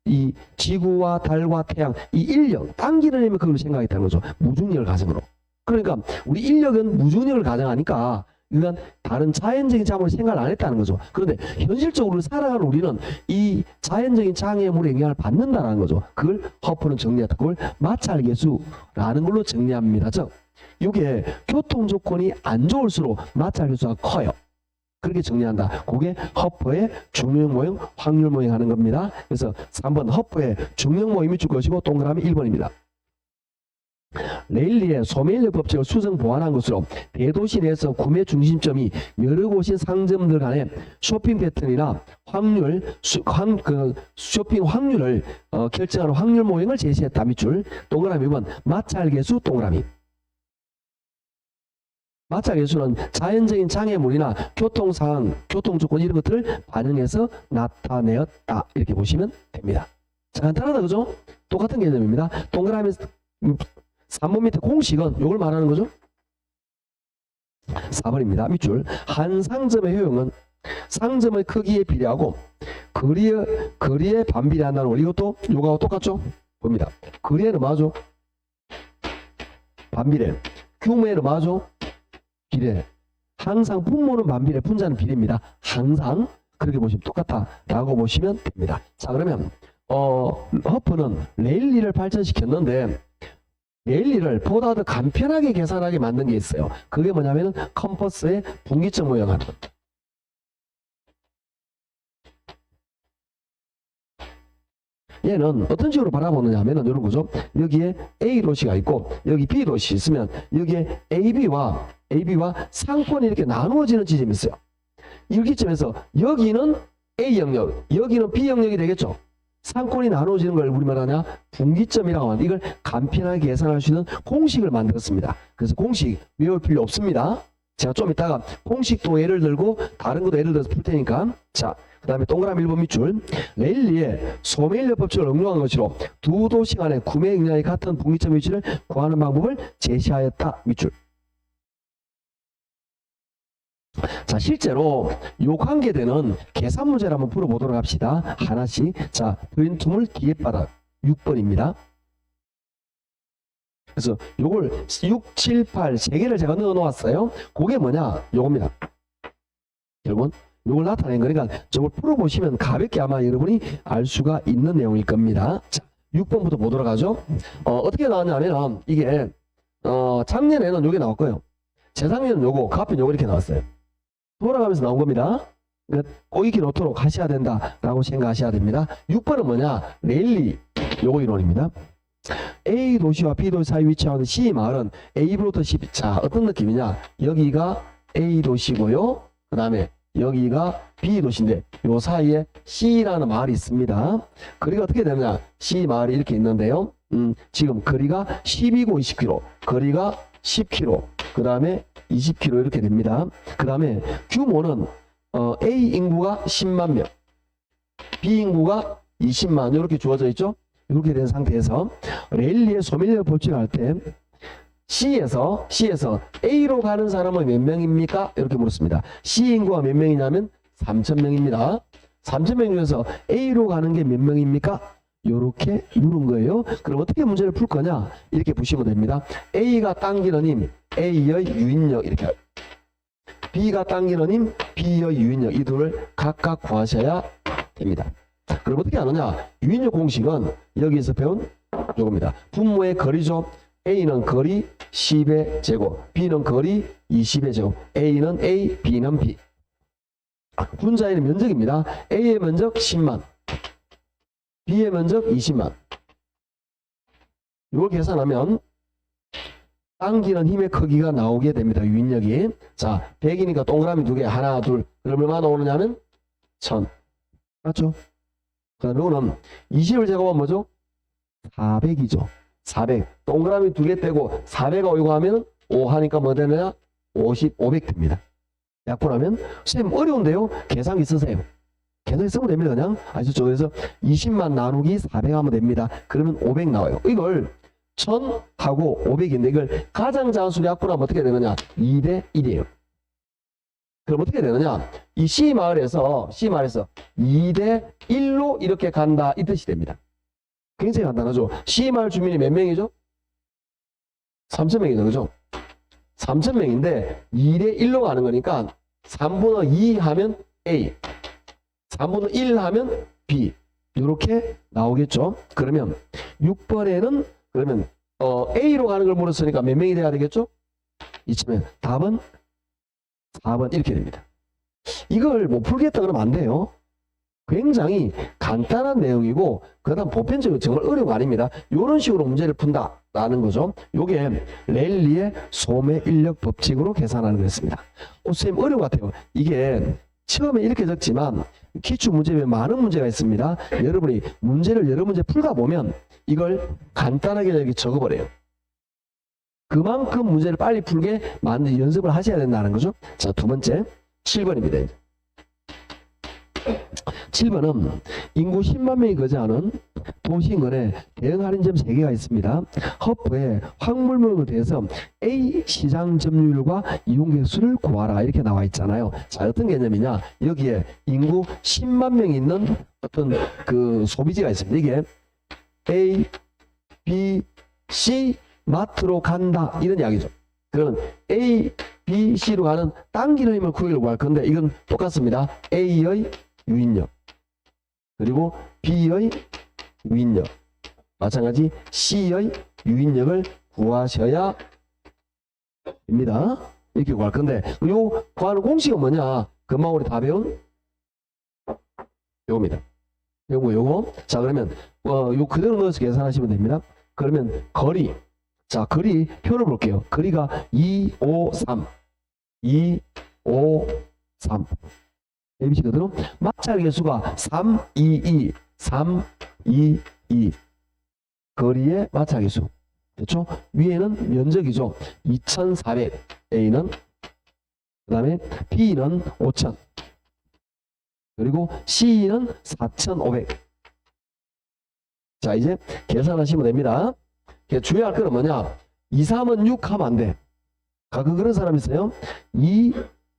Speaker 1: 이 지구와 달과 태양 이 인력 당기는 힘을 그걸로 생각했다는 거죠. 무중력을 가정으로. 그러니까 우리 인력은 무중력을 가정하니까 이건 다른 자연적인 장애물을 생각을 안 했다는 거죠. 그런데 현실적으로 살아가는 우리는 이 자연적인 장애물의 영향을 받는다는 거죠. 그걸 허퍼는 정리했다. 그걸 마찰계수라는 걸로 정리합니다. 즉 이게 교통 조건이 안 좋을수록 마찰계수가 커요. 그렇게 정리한다. 그게 허퍼의 중력 모형, 확률 모형 하는 겁니다. 그래서 3번 허퍼의 중력 모형이 줄 것이고 동그라미 1번입니다. 레일리의 소매인력 법칙을 수정 보완한 것으로 대도시 내에서 구매 중심점이 여러 곳인 상점들 간의 쇼핑 패턴이나 확률, 쇼핑 확률을 결정하는 확률 모형을 제시했다. 밑줄 동그라미 1번 마찰계수 동그라미. 맞자계수는 자연적인 장애물이나 교통상황, 교통조건 이런 것들을 반영해서 나타내었다. 이렇게 보시면 됩니다. 자, 간단하다, 그죠? 똑같은 개념입니다. 동그라미 3번 밑에 공식은 이걸 말하는 거죠? 4번입니다. 밑줄. 한 상점의 효용은 상점의 크기에 비례하고 거리에 반비례한다는 원리. 이것도 요거하고 똑같죠? 봅니다. 거리에는 맞죠? 반비례. 규모에는 맞죠? 비례. 항상 분모는 반비례, 분자는 비례입니다. 항상 그렇게 보시면 똑같다 라고 보시면 됩니다. 자, 그러면 허프는 레일리를 발전시켰는데 레일리를 보다 더 간편하게 계산하게 만든 게 있어요. 그게 뭐냐면은 컴퍼스의 분기점 모형하는 것. 얘는 어떤 식으로 바라보느냐 하면은 이런 거죠. 여기에 A 도시가 있고 여기 B 도시 있으면 여기에 AB와 상권이 이렇게 나누어지는 지점이 있어요. 여기쯤에서 여기는 A 영역, 여기는 B 영역이 되겠죠. 상권이 나누어지는 걸 우리 말하냐 분기점이라고 하는데 이걸 간편하게 계산할 수 있는 공식을 만들었습니다. 그래서 공식 외울 필요 없습니다. 제가 좀 이따가 공식도 예를 들고 다른 것도 예를 들어서 풀 테니까. 자, 그 다음에 동그라미 1번 밑줄. 레일리의 소매인력 법칙을 응용한 것으로 두 도시 간의 구매 능력이 같은 분기점 위치를 구하는 방법을 제시하였다. 밑줄. 자, 실제로 요 관계되는 계산 문제를 한번 풀어보도록 합시다. 하나씩. 자, 왼투물 뒤에 바닥 6번입니다. 그래서 요걸 6, 7, 8 세 개를 제가 넣어 놓았어요. 그게 뭐냐? 요겁니다. 여러분, 요걸 나타낸 거니까 저걸 풀어보시면 가볍게 아마 여러분이 알 수가 있는 내용일 겁니다. 자, 6번부터 보도록 하죠. 어떻게 나왔냐면 이게 작년에는 요게 나올 거예요. 재작년은 요거, 그 앞에 요거 이렇게 나왔어요. 돌아가면서 나온 겁니다. 꼬이기 놓도록 하셔야 된다라고 생각하셔야 됩니다. 6번은 뭐냐? 레일리 요거 이론입니다. A 도시와 B 도시 사이 위치하는 C 마을은 A부터 C. 자, 어떤 느낌이냐? 여기가 A 도시고요. 그 다음에 여기가 B 도시인데 요 사이에 C라는 마을이 있습니다. 거리가 어떻게 되느냐? C 마을이 이렇게 있는데요. 지금 거리가 12고 20km, 거리가 10km, 그 다음에 20km 이렇게 됩니다. 그 다음에 규모는 A 인구가 10만 명, B 인구가 20만 이렇게 주어져 있죠. 이렇게 된 상태에서 레일리의 소멸력 법칙을 할 때 C에서 A로 가는 사람은 몇 명입니까? 이렇게 물었습니다. C 인구가 몇 명이냐면 3,000명입니다. 3,000명 중에서 A로 가는 게 몇 명입니까? 이렇게 물은 거예요. 그럼 어떻게 문제를 풀 거냐? 이렇게 보시면 됩니다. A가 당기는 힘, A의 유인력 이렇게. B가 당기는 힘, B의 유인력 이 둘을 각각 구하셔야 됩니다. 그럼 어떻게 하느냐? 유인력 공식은 여기서 배운 요겁니다. 분모의 거리죠. A는 거리 10의 제곱, B는 거리 20의 제곱, A는 A, B는 B. 분자에는 면적입니다. A의 면적 10만, B의 면적 20만. 이걸 계산하면 당기는 힘의 크기가 나오게 됩니다. 유인력이. 자, 100이니까 동그라미 2개, 하나, 둘. 그럼 얼마나 오느냐면 1000. 맞죠? 그 다음에 이거는 20을 제곱하면 뭐죠? 400이죠. 400. 동그라미 2개 떼고 400가 오고 하면 5 하니까 뭐 되느냐? 500 됩니다. 약분하면 선생님 어려운데요? 계산기 쓰세요. 계산기 쓰면 됩니다. 그냥 아시죠? 그래서 20만 나누기 400 하면 됩니다. 그러면 500 나와요. 이걸 1000하고 500인데 이걸 가장 작은 수로 약분하면 어떻게 되느냐? 2대 1이에요. 그럼 어떻게 되느냐? 이 C마을에서 2대 1로 이렇게 간다 이 뜻이 됩니다. 굉장히 간단하죠. C마을 주민이 몇 명이죠? 3,000명이죠. 그죠? 3,000명인데 2대 1로 가는 거니까 3분의 2 하면 A, 3분의 1 하면 B 이렇게 나오겠죠. 그러면 6번에는 그러면 A로 가는 걸 물었으니까 몇 명이 돼야 되겠죠? 이쯤에 답은 4번 이렇게 됩니다. 이걸 못 풀겠다 그러면 안 돼요. 굉장히 간단한 내용이고 그 다음 보편적으로 정말 어려운 거 아닙니다. 이런 식으로 문제를 푼다라는 거죠. 이게 레일리의 소매인력 법칙으로 계산하는 거였습니다. 선생님 어려운 것 같아요. 이게 처음에 이렇게 적지만 기출 문제에 많은 문제가 있습니다. 여러분이 문제를 여러 문제 풀다 보면 이걸 간단하게 여기 적어버려요. 그만큼 문제를 빨리 풀게 만든 연습을 하셔야 된다는 거죠. 자, 두 번째 7번입니다. 7번은 인구 10만 명이 거주하는 도시 인근에 대응 할인점 3개가 있습니다. 허프에 확물목을 대해서 A 시장 점유율과 이용객 수를 구하라 이렇게 나와 있잖아요. 자, 어떤 개념이냐? 여기에 인구 10만 명이 있는 어떤 그 소비지가 있습니다. 이게 A, B, C 마트로 간다 이런 이야기죠. 그건 A, B, C로 가는 당기는 힘을 구하려고 할 건데 이건 똑같습니다. A의 유인력 그리고 B의 유인력 마찬가지 C의 유인력을 구하셔야 됩니다. 이렇게 구할 건데 요 구하는 공식은 뭐냐? 금방 우리 다 배운 요겁니다. 요거. 자, 그러면 요 그대로 넣어서 계산하시면 됩니다. 그러면 거리. 자, 거리 표를 볼게요. 거리가 2, 5, 3. 2, 5, 3. ABC 그대로 마찰 개수가 3, 2, 2. 3, 2, 2. 거리의 마찰 개수. 그렇죠? 위에는 면적이죠. 2400. A는 그 다음에 B는 5000. 그리고 C는 4500. 자, 이제 계산하시면 됩니다. 주의할 거는 뭐냐? 2, 3은 6 하면 안 돼. 가끔 그런 사람 있어요. 2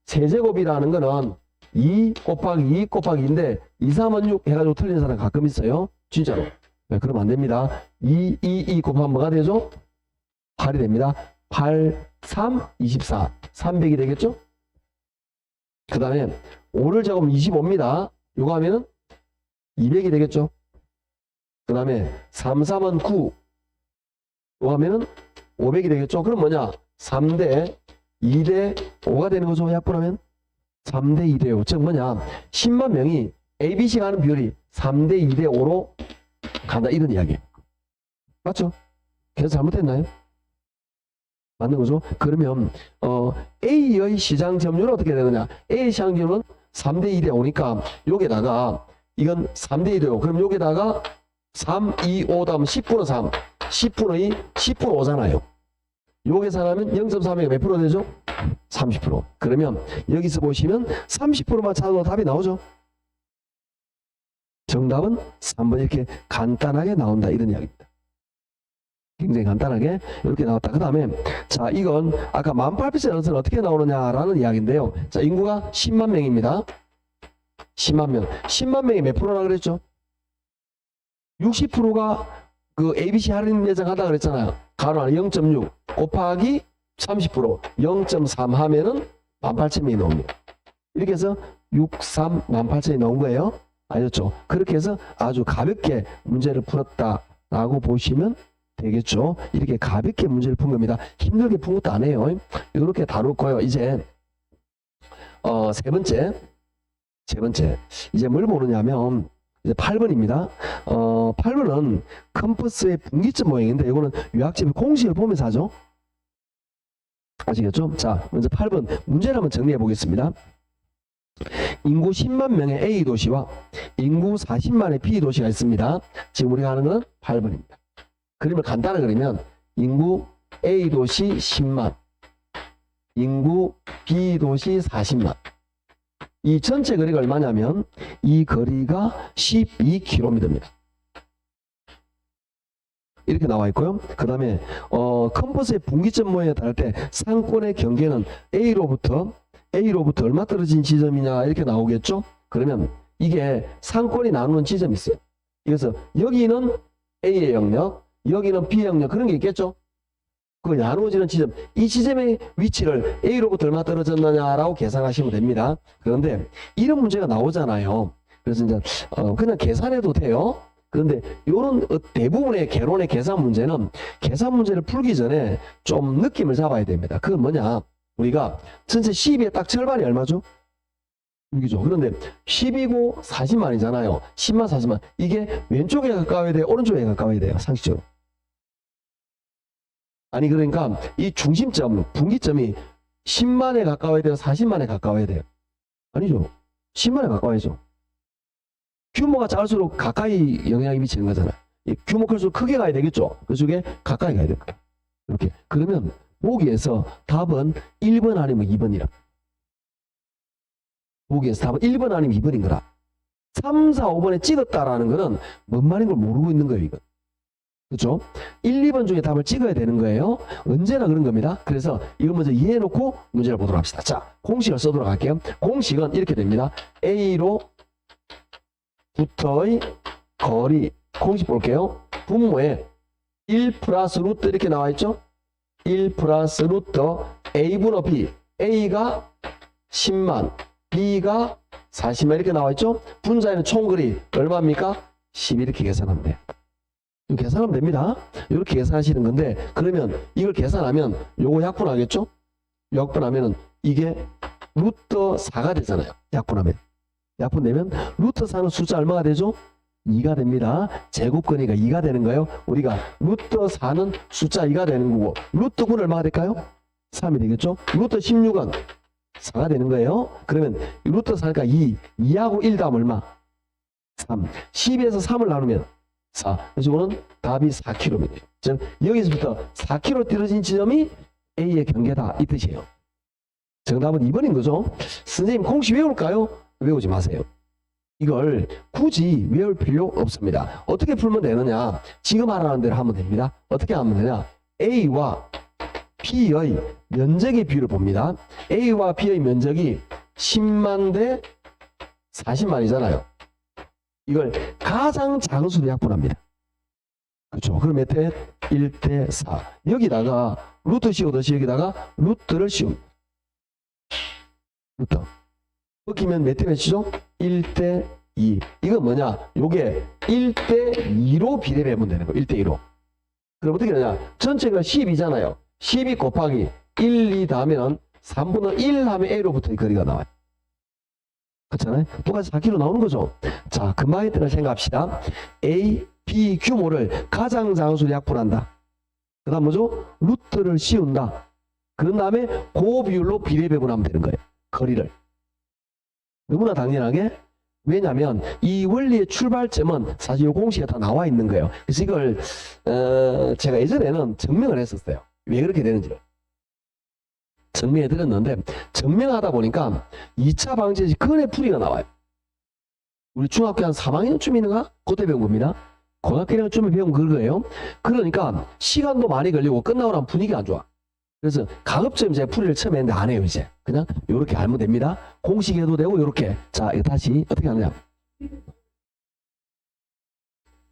Speaker 1: 세제곱이라는 거는 2 곱하기 2 곱하기 2인데 2, 3은 6 해가지고 틀린 사람 가끔 있어요. 진짜로. 네, 그러면 안 됩니다. 2, 2, 2 곱하면 뭐가 되죠? 8이 됩니다. 8, 3, 24. 300이 되겠죠? 그 다음에 5를 제곱하면 25입니다. 요거 하면은 200이 되겠죠? 그 다음에 3, 3은 9. 요거 하면은 500이 되겠죠? 그럼 뭐냐? 3대 2대 5가 되는 거죠. 약분하면 3대 2대 5. 즉 뭐냐? 10만 명이 ABC가 하는 비율이 3대 2대 5로 간다. 이런 이야기예요. 맞죠? 계산 잘못했나요? 맞는 거죠? 그러면 A의 시장 점유율은 어떻게 되느냐? A의 시장 점유율은 3대 2대 5니까 여기다가 이건 3대 2대 5. 그럼 여기다가 3, 2, 5 다음 10분의 3. 10분의 2, 10분의 5잖아요. 요 계산하면 0.3이 몇 프로 되죠? 30%. 그러면 여기서 보시면 30%만 찾아도 답이 나오죠? 정답은 3번 이렇게 간단하게 나온다. 이런 이야기입니다. 굉장히 간단하게 이렇게 나왔다. 그 다음에 자, 이건 아까 18,000 원은 어떻게 나오느냐라는 이야기인데요. 자, 인구가 10만 명입니다. 10만 명. 10만 명이 몇 프로라 그랬죠? 60%가 그 ABC 할인 예정 하다 그랬잖아요. 가로 안에 0.6 곱하기 30% 0.3 하면은 18,000명이 나옵니다. 이렇게 해서 63, 18,000이 나온 거예요. 알겠죠? 그렇게 해서 아주 가볍게 문제를 풀었다라고 보시면 되겠죠. 이렇게 가볍게 문제를 푼 겁니다. 힘들게 푼 것도 아니에요. 이렇게 다룰 거예요. 이제 세 번째 이제 뭘 보느냐면 이제 8번입니다. 8번은 컴퍼스의 분기점 모양인데 이거는 유학집의 공식을 보면서 하죠. 아시겠죠? 자, 먼저 8번 문제를 한번 정리해 보겠습니다. 인구 10만 명의 A 도시와 인구 40만의 B 도시가 있습니다. 지금 우리가 하는 건 8번입니다. 그림을 간단하게 그리면 인구 A 도시 10만, 인구 B 도시 40만. 이 전체 거리가 얼마냐면 이 거리가 12km입니다. 이렇게 나와 있고요. 그 다음에 컴퍼스의 분기점 모양에 따를 때 상권의 경계는 A로부터 얼마 떨어진 지점이냐 이렇게 나오겠죠. 그러면 이게 상권이 나누는 지점이 있어요. 그래서 여기는 A의 영역, 여기는 B의 영역 그런 게 있겠죠. 그 나누어지는 지점, 이 지점의 위치를 A로부터 얼마 떨어졌느냐라고 계산하시면 됩니다. 그런데 이런 문제가 나오잖아요. 그래서 이제 그냥 계산해도 돼요. 그런데 이런 대부분의 개론의 계산 문제는 계산 문제를 풀기 전에 좀 느낌을 잡아야 됩니다. 그건 뭐냐? 우리가 전체 12의 딱 절반이 얼마죠? 6이죠. 그런데 10이고 40만이잖아요. 10만 40만. 이게 왼쪽에 가까워야 돼요? 오른쪽에 가까워야 돼요? 상식적으로. 아니 그러니까 이 중심점, 분기점이 10만에 가까워야 돼요? 40만에 가까워야 돼요? 아니죠. 10만에 가까워야죠. 규모가 작을수록 가까이 영향이 미치는 거잖아요. 이 규모 클수록 크게 가야 되겠죠. 그쪽에 가까이 가야 돼요. 이렇게. 그러면 보기에서 답은 1번 아니면 2번이라. 보기에서 답은 1번 아니면 2번인 거라. 3, 4, 5번에 찍었다라는 거는 뭔 말인 걸 모르고 있는 거예요, 이건. 그렇죠? 1, 2번 중에 답을 찍어야 되는 거예요. 언제나 그런 겁니다. 그래서 이거 먼저 이해해놓고 문제를 보도록 합시다. 자, 공식을 써도록 할게요. 공식은 이렇게 됩니다. A로부터의 거리. 공식 볼게요. 분모에 1 플러스 루트 이렇게 나와 있죠? 1 플러스 루트 A분의 B. A가 10만, B가 40만 이렇게 나와 있죠? 분자에는 총거리 얼마입니까? 10 이렇게 계산하면 돼요. 이거 계산하면 됩니다. 이렇게 계산하시는 건데, 그러면 이걸 계산하면 요거 약분하겠죠? 약분하면은 이게 루트 4가 되잖아요. 약분하면. 약분되면 루트 4는 숫자 얼마가 되죠? 2가 됩니다. 제곱거리가 2가 되는 거예요. 우리가 루트 4는 숫자 2가 되는 거고, 루트 9는 얼마가 될까요? 3이 되겠죠? 루트 16은 4가 되는 거예요. 그러면 루트 4니까 2하고 1 다음 얼마? 3. 12에서 3을 나누면 4. 그래서 이거는 답이 4km입니다. 즉 여기서부터 4km 떨어진 지점이 A의 경계다 이 뜻이에요. 정답은 2번인 거죠. 선생님 공식 외울까요? 외우지 마세요. 이걸 굳이 외울 필요 없습니다. 어떻게 풀면 되느냐? 지금 하라는 대로 하면 됩니다. 어떻게 하면 되냐? A와 B의 면적의 비율을 봅니다. A와 B의 면적이 10만 대 40만이잖아요. 이걸 가장 작은 수로 약분합니다. 그렇죠. 그럼 몇 대? 1대 4. 여기다가 루트 씌우듯이 여기다가 루트를 씌웁니다. 루트. 바뀌면 몇 대 몇이죠? 1대 2. 이건 뭐냐? 요게 1대 2로 비례 배분 되는 거예요. 1대 2로. 그럼 어떻게 되냐? 전체가 12잖아요. 12 곱하기 1, 2 더하면 3분의 1 하면 A로부터의 거리가 나와요. 그렇잖아요? 똑같이 4km 나오는 거죠. 자, 금방 했던 걸 생각합시다. A, B 규모를 가장 작은 수로 약분한다. 그 다음 뭐죠? 루트를 씌운다. 그런 다음에 그 비율로 비례 배분하면 되는 거예요. 거리를. 너무나 당연하게. 왜냐하면 이 원리의 출발점은 사실 이 공식에 다 나와 있는 거예요. 그래서 이걸 제가 예전에는 증명을 했었어요. 왜 그렇게 되는지를. 증명해 드렸는데 증명하다 보니까 2차 방정식 근의 풀이가 나와요. 우리 중학교 한 3학년쯤인가? 그때 배운 겁니다. 고등학교 1학년쯤에 배운 그거예요. 그러니까 시간도 많이 걸리고 끝나고 나면 분위기가 안 좋아. 그래서 가급적 제가 풀이를 처음 했는데 안 해요. 이제 그냥 이렇게 알면 됩니다. 공식에도 되고 이렇게. 자, 이거 다시 어떻게 하느냐.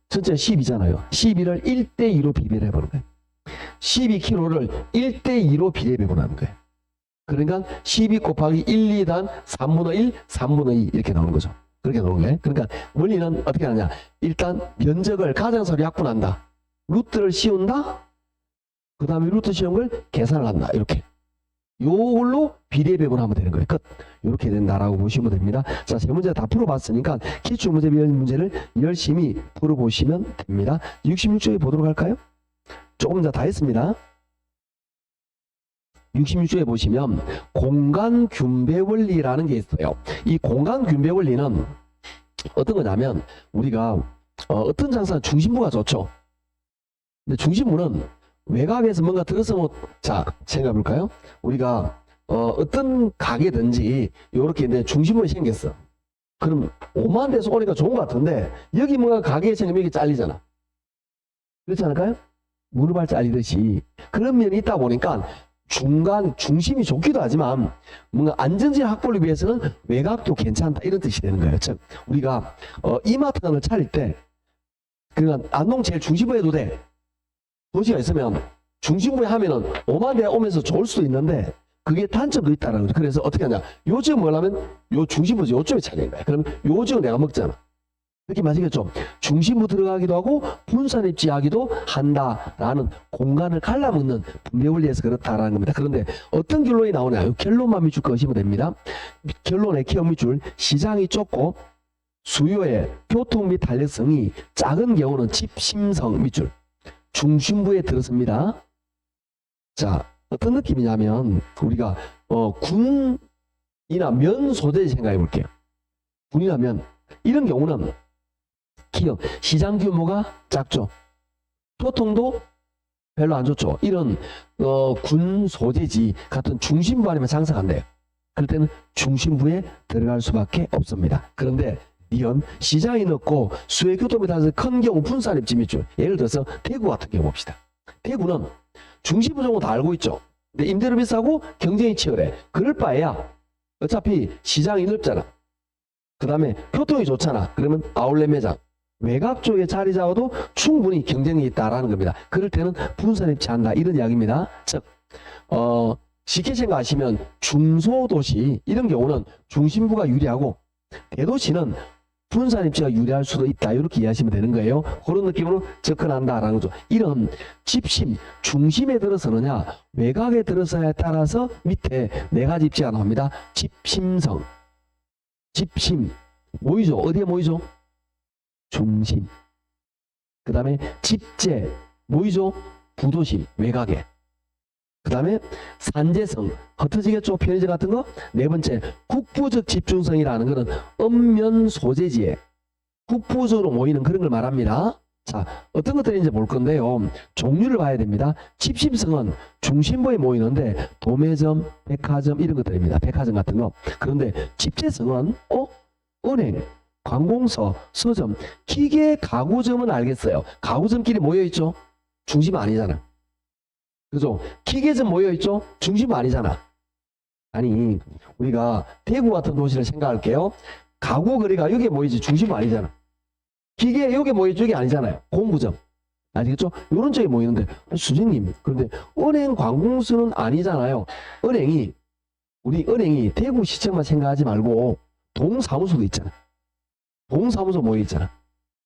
Speaker 1: 전체 10이잖아요. 12를 1대 2로 비례를 해보는 거예요. 12kg를 1대 2로 비례 배분하는 거예요. 그러니까 12 곱하기 1, 2단 3분의 1, 3분의 2 이렇게 나오는 거죠. 그렇게 나오는 거예요. 그러니까 원리는 어떻게 하느냐. 일단 면적을 가장서로 약분한다. 루트를 씌운다. 그 다음에 루트 씌운 걸 계산을 한다. 이렇게. 요걸로 비례 배분하면 되는 거예요. 끝. 이렇게 된다라고 보시면 됩니다. 자, 세 문제 다 풀어봤으니까 기출문제 문제를 열심히 풀어보시면 됩니다. 66쪽에 보도록 할까요? 조금 더 다 했습니다. 66쪽에 보시면 공간균배 원리라는 게 있어요. 이 공간균배 원리는 어떤 거냐면 우리가 어떤 장사는 중심부가 좋죠. 근데 중심부는 외곽에서 뭔가 들어서면 자 생각해 볼까요? 우리가 어떤 가게든지 이렇게 이제 중심부에 생겼어. 그럼 오만 대서 오니까 좋은 것 같은데 여기 뭔가 가게에 생기면 이게 잘리잖아. 그렇지 않을까요? 무릎알 잘리듯이 그런 면이 있다 보니까 중간 중심이 좋기도 하지만 뭔가 안전지 확보를 위해서는 외곽도 괜찮다 이런 뜻이 되는 거예요. 즉 우리가 이마트 하나를 차릴 때 그러니까 안동 제일 중심부에 해도 돼. 도시가 있으면 중심부에 하면은 오만 대 오면서 좋을 수도 있는데 그게 단점도 있다는 거죠. 그래서 어떻게 하냐? 요 지역 뭐냐면 요 중심부지 요쪽에 차리는 거야. 그럼 요 지역 내가 먹잖아. 느낌 아시겠죠? 중심부 들어가기도 하고 분산 입지하기도 한다라는 공간을 갈라먹는 분배 원리에서 그렇다라는 겁니다. 그런데 어떤 결론이 나오냐? 결론만 밑줄 그으시면 됩니다. 결론의 기업 밑줄 시장이 좁고 수요의 교통 및 탄력성이 작은 경우는 집심성 밑줄 중심부에 들어섭니다. 자, 어떤 느낌이냐면 우리가 군이나 면 소재 생각해 볼게요. 군이나 면 이런 경우는 기업 시장 규모가 작죠. 교통도 별로 안 좋죠. 이런 군 소재지 같은 중심부 아니면 장사가 안 돼요. 그럴 때는 중심부에 들어갈 수밖에 없습니다. 그런데 이런 시장이 넓고 수해 교통에 따라서 큰 경우 분산 입지 밑줄, 예를 들어서 대구 같은 경우 봅시다. 대구는 중심부 정도 다 알고 있죠. 근데 임대료 비싸고 경쟁이 치열해. 그럴 바에야 어차피 시장이 넓잖아. 그 다음에 교통이 좋잖아. 그러면 아울렛 매장 외곽 쪽에 자리 잡아도 충분히 경쟁이 있다라는 겁니다. 그럴 때는 분산 입지한다 이런 이야기입니다. 즉 쉽게 생각하시면 중소도시 이런 경우는 중심부가 유리하고 대도시는 분산 입지가 유리할 수도 있다 이렇게 이해하시면 되는 거예요. 그런 느낌으로 접근한다라는 거죠. 이런 집심 중심에 들어서느냐 외곽에 들어서냐에 따라서 밑에 네 가지 입지가 나옵니다. 집심성 집심 모이죠. 어디에 모이죠? 중심. 그 다음에 집재 모이죠. 부도심 외곽에. 그 다음에 산재성 흩어지겠죠. 편의점 같은 거. 네 번째 국부적 집중성이라는 것은 읍면 소재지에 국부적으로 모이는 그런 걸 말합니다. 자, 어떤 것들인지 볼 건데요. 종류를 봐야 됩니다. 집심성은 중심부에 모이는데 도매점, 백화점 이런 것들입니다. 백화점 같은 거. 그런데 집재성은 은행, 관공서, 서점, 기계, 가구점은 알겠어요. 가구점끼리 모여있죠. 중심 아니잖아. 그죠? 기계점 모여있죠. 중심 아니잖아. 아니 우리가 대구 같은 도시를 생각할게요. 가구 거리가 여기에 모이지 중심 아니잖아. 기계 여기 모이지 여기 아니잖아요. 공구점 아시겠죠? 이런 쪽에 모이는데 수진님 그런데 은행 관공서는 아니잖아요. 우리 은행이 대구 시청만 생각하지 말고 동사무소도 있잖아. 동사무소 모여있잖아.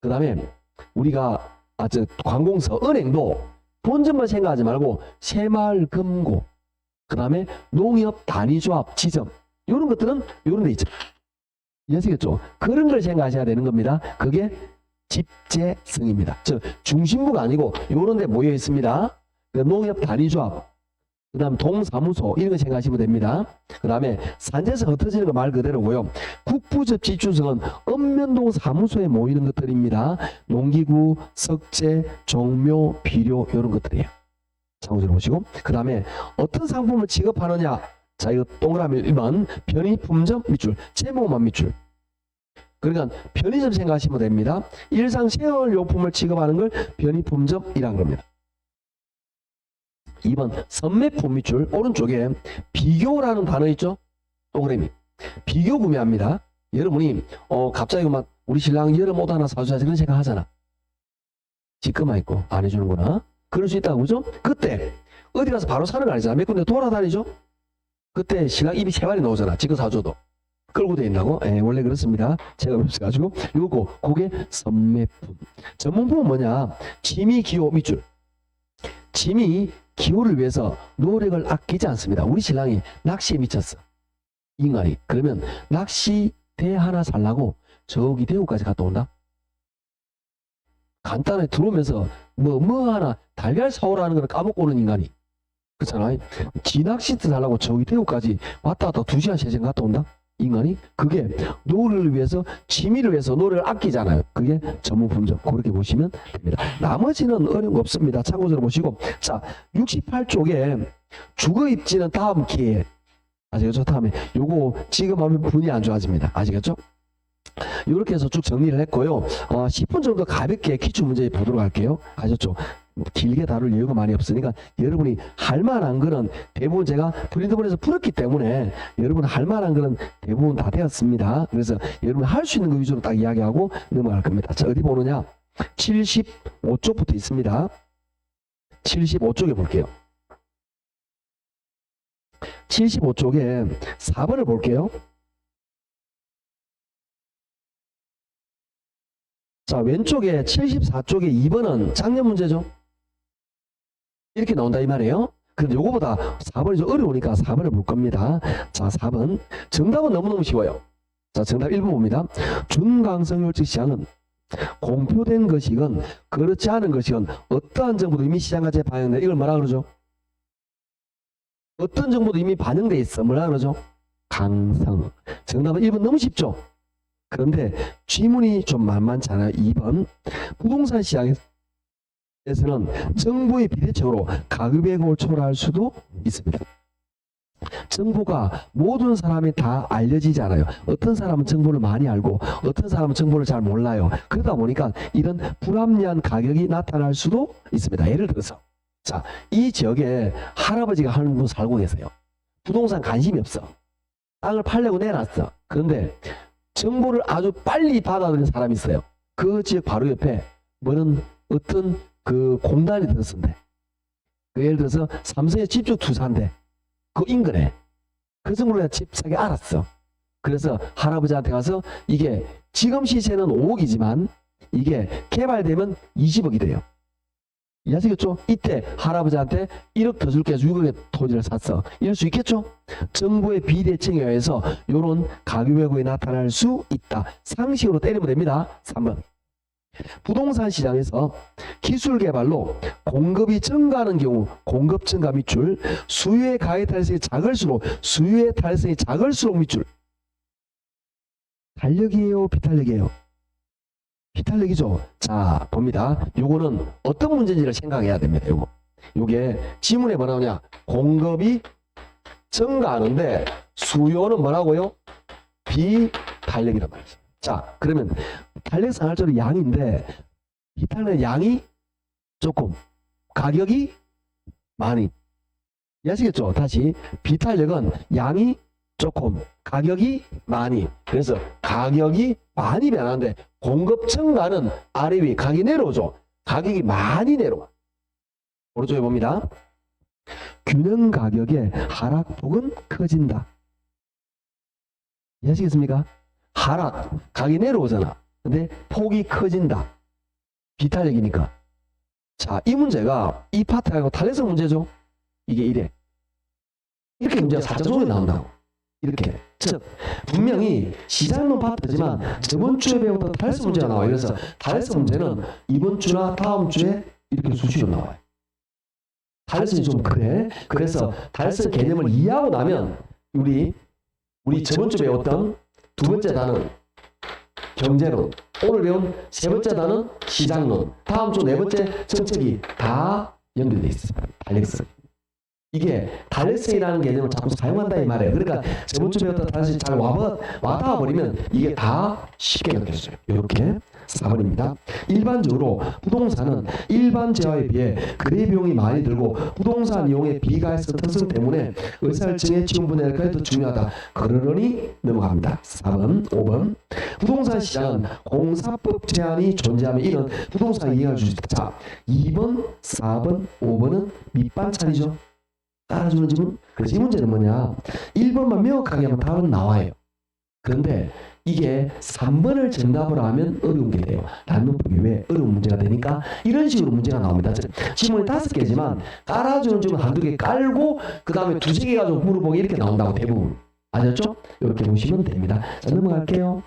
Speaker 1: 그 다음에 우리가 관공서 은행도 본점만 생각하지 말고 새마을 금고 그 다음에 농협 단위조합 지점 이런 것들은 이런 데 있죠. 이해하시겠죠? 그런 걸 생각하셔야 되는 겁니다. 그게 집재성입니다. 즉 중심부가 아니고 이런 데 모여 있습니다. 농협 단위조합 그 다음 동사무소 이런 거 생각하시면 됩니다. 그 다음에 산재성 흩어지는 거 말 그대로고요. 국부적 집중성은 읍면동 사무소에 모이는 것들입니다. 농기구, 석재, 종묘, 비료 이런 것들이에요. 참고로 보시고 그 다음에 어떤 상품을 취급하느냐. 자 이거 동그라미 1번 편의품점 밑줄 제목만 밑줄. 그러니까 편의점 생각하시면 됩니다. 일상 생활용품을 취급하는 걸 편의품점이라는 겁니다. 2번 선매품 밑줄 오른쪽에 비교라는 단어 있죠? 동그라미 비교 구매합니다. 여러분이 갑자기 막 우리 신랑 여름 옷 하나 사주자 그런 생각 하잖아. 지금만 있고 안 해주는구나. 그럴 수 있다고 그죠? 그때 어디 가서 바로 사는 거 아니잖아. 몇 군데 돌아다니죠? 그때 신랑 입이 세 마리 나오잖아. 지금 사줘도 끌고 다닌다고? 원래 그렇습니다. 제가 그래가지고 이거 그게 선매품. 전문품은 뭐냐? 취미 기호 밑줄. 취미 기호를 위해서 노력을 아끼지 않습니다. 우리 신랑이 낚시에 미쳤어. 인간이. 그러면 낚시대 하나 살라고 저기 대구까지 갔다 온다? 간단하게 들어오면서 뭐 하나 달걀 사오라는 걸 까먹고 오는 인간이. 그렇잖아요. 지낚시대 살라고 저기 대구까지 왔다 갔다 2시간 3시간 갔다 온다? 인간이. 그게 노를 위해서 취미를 위해서 노력을 아끼잖아요. 그게 전문품점. 그렇게 보시면 됩니다. 나머지는 어려운 거 없습니다. 참고적으로 보시고 자 68쪽에 주거입지는 다음 기회에 아시겠죠? 다음에 요거 지금 하면 분이 안 좋아집니다. 아시겠죠? 이렇게 해서 쭉 정리를 했고요. 10분 정도 가볍게 기출 문제 보도록 할게요. 아셨죠? 길게 다룰 여유가 많이 없으니까 여러분이 할 만한 거는 대부분 제가 프린트본에서 풀었기 때문에 여러분 할 만한 거는 대부분 다 되었습니다. 그래서 여러분 할 수 있는 거 위주로 딱 이야기하고 넘어갈 겁니다. 자, 어디 보느냐? 75쪽부터 있습니다. 75쪽에 볼게요. 75쪽에 4번을 볼게요. 자, 왼쪽에 74쪽에 2번은 작년 문제죠. 이렇게 나온다 이 말이에요. 근데 요거보다 4번이 좀 어려우니까 4번을 볼 겁니다. 자, 4번. 정답은 너무너무 쉬워요. 자, 정답 1번 봅니다. 준강성효율적 시장은 공표된 것이건 그렇지 않은 것이건 어떠한 정보도 이미 시장가치에 반영돼. 이걸 뭐라 그러죠? 어떤 정보도 이미 반영돼 있어. 뭐라 그러죠? 강성. 정답은 1번 너무 쉽죠? 그런데 지문이 좀 만만찮아요. 2번. 부동산 시장에서 에서는 정보의 비대칭으로 가급액을 초월할 수도 있습니다. 정보가 모든 사람이 다 알려지지 않아요. 어떤 사람은 정보를 많이 알고 어떤 사람은 정보를 잘 몰라요. 그러다 보니까 이런 불합리한 가격이 나타날 수도 있습니다. 예를 들어서 자, 이 지역에 할아버지가 한 분 살고 계세요. 부동산 관심이 없어. 땅을 팔려고 내놨어. 그런데 정보를 아주 빨리 받아들인 사람이 있어요. 그 지역 바로 옆에 뭐는 어떤 그 공단이 들었는데 예를 들어서 삼성의 집중 투자인데 그 인근에 그 정도로 집 사기 알았어. 그래서 할아버지한테 가서 이게 지금 시세는 5억이지만 이게 개발되면 20억이 돼요. 이해하시겠죠? 이때 할아버지한테 1억 더 줄게 해서 6억의 토지를 샀어. 이럴 수 있겠죠? 정보의 비대칭에 의해서 이런 가격 왜곡이 나타날 수 있다. 상식으로 때리면 됩니다. 3번. 부동산 시장에서 기술 개발로 공급이 증가하는 경우 공급 증가 밑줄, 수요의 가액 달성이 작을수록 수요의 달성이 작을수록 밑줄. 탄력이에요, 비탄력이에요? 비탄력이죠. 자, 봅니다. 요거는 어떤 문제인지를 생각해야 됩니다. 요게 지문에 뭐라 하냐? 공급이 증가하는데 수요는 뭐라고요? 비탄력이란 말이죠. 자, 그러면 탄력성 할절이 양인데 비탄력 양이 조금, 가격이 많이. 이해하시겠죠? 다시 비탄력은 양이 조금, 가격이 많이. 그래서 가격이 많이 변하는데 공급 증가는 아래 위 가격이 내려오죠. 가격이 많이 내려와. 오른쪽에 봅니다. 균형 가격의 하락폭은 커진다. 이해하시겠습니까? 하락, 가격이 내려오잖아. 근데 폭이 커진다. 비탄력이니까. 자, 이 문제가 이 파트하고 탄력성 문제죠. 이게 이래. 이렇게 문제가 4.5에 나온다고. 이렇게. 즉, 분명히 시장론 파트지만 저번 주에 배웠던 탄력성 문제가 나와요. 그래서 탄력성 문제는 이번 주나 다음 주에 이렇게 수시로 나와요. 탄력성이 좀 그래. 그래서 탄력성 개념을 이해하고 나면 우리 저번 주에 배웠던 두 번째 단은 경제론, 오늘 배운 세 번째 단은 시장론, 다음 주 네 번째 정책이 다 연결되어 있습니다. 탄력성. 이게 탄력성이라는 개념을 자꾸 사용한다 이 말이에요. 그러니까 저번 주에 배웠던 탄력성이 잘 와닿아 버리면 이게 다 쉽게 느껴져요. 이렇게 4번입니다. 일반적으로 부동산은 일반 재화에 비해 거래 비용이 많이 들고 부동산 이용의 비가해성 특성 때문에 의사결정의 지원 분야가 더 중요하다. 그러니 넘어갑니다. 4번, 5번. 부동산 시장은 공사법 제한이 존재하며 이는 부동산 이행할 수 있다. 자, 2번, 4번, 5번은 밑반찬이죠. 따라주는 질문. 그래서 이 문제는 뭐냐? 1번만 명확하게 하면 답은 나와요. 그런데 이게 3번을 정답으로 하면 어려운 게 돼요. 단문법이 왜 어려운 문제가 되니까 이런 식으로 문제가 나옵니다. 지문이 5개지만 깔아주는 질문 한두 개 깔고 그 다음에 두세 개 가지고 물어보기 이렇게 나온다고 대부분. 아셨죠? 이렇게 보시면 됩니다. 자, 넘어갈게요.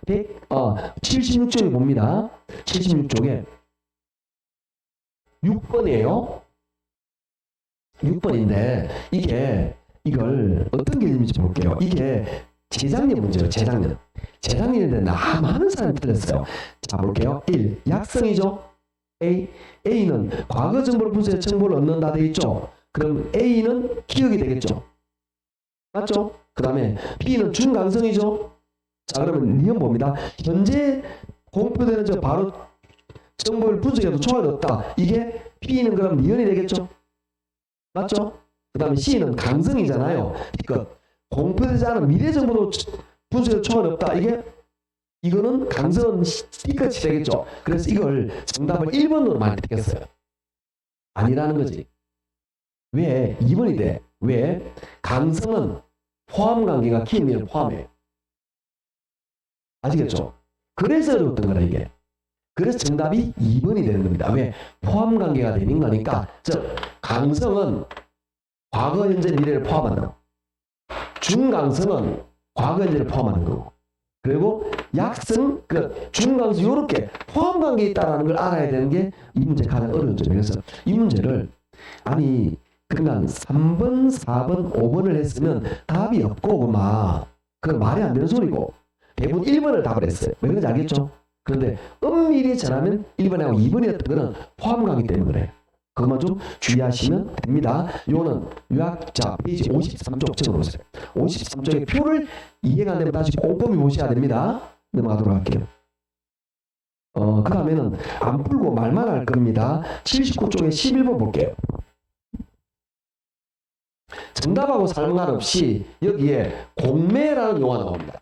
Speaker 1: 76쪽에 봅니다. 76쪽에 6번이에요. 6번인데 이걸 어떤 개념인지 볼게요. 이게 재작년 문제예요. 재작년인데 많은 사람이 틀렸어요. 자, 볼게요. 1. 약성이죠. A는 과거 정보를 분석해 정보를 얻는다 되어 있죠. 그럼 A는 기억이 되겠죠. 맞죠? 그 다음에 B는 준강성이죠. 자, 그러면 니은 봅니다. 현재 공표되는 바로 정보를 분석해도 초월이 없다. 이게 B는 그럼 니은이 되겠죠. 맞죠? 그 다음에 C는 강성이잖아요. 그러니까 공표되지 않은 미래 정보도 분석에 초월이 없다. 이거는 강성은 D같이 되겠죠. 그래서 이걸 정답을 1번으로 많이 택했어요. 아니라는 거지. 왜 2번이 돼? 왜? 강성은 포함관계가 키미를 포함해요. 아시겠죠? 그래서 어려웠던 거라 이게. 그래서 정답이 2번이 되는 겁니다. 왜? 포함관계가 되는 거니까. 즉 강성은 과거, 현재, 미래를 포함한다. 중강성은 과거, 현재를 포함하는 거고. 그리고 약성, 중강성 이렇게 포함관계에 있다는 걸 알아야 되는 게 이 문제 가장 어려운 점이에요. 그래서 이 문제를 그러니까 3번, 4번, 5번을 했으면 답이 없고 그건 말이 안 되는 소리고 대부분 1번을 답을 했어요. 왜 그런지 알겠죠? 그런데 엄밀히 전하면 1번하고 2번이었던 거는 포함가기 때문에 그래. 그것만 좀 주의하시면 됩니다. 요거는 요약자 페이지 53쪽 적어보세요. 53쪽의 표를 이해가 안 되면 다시 꼼꼼히 보셔야 됩니다. 넘어가도록 할게요. 그 다음에는 안 풀고 말만 할 겁니다. 79쪽에 11번 볼게요. 정답하고 상관없이 여기에 공매라는 용어가 나옵니다.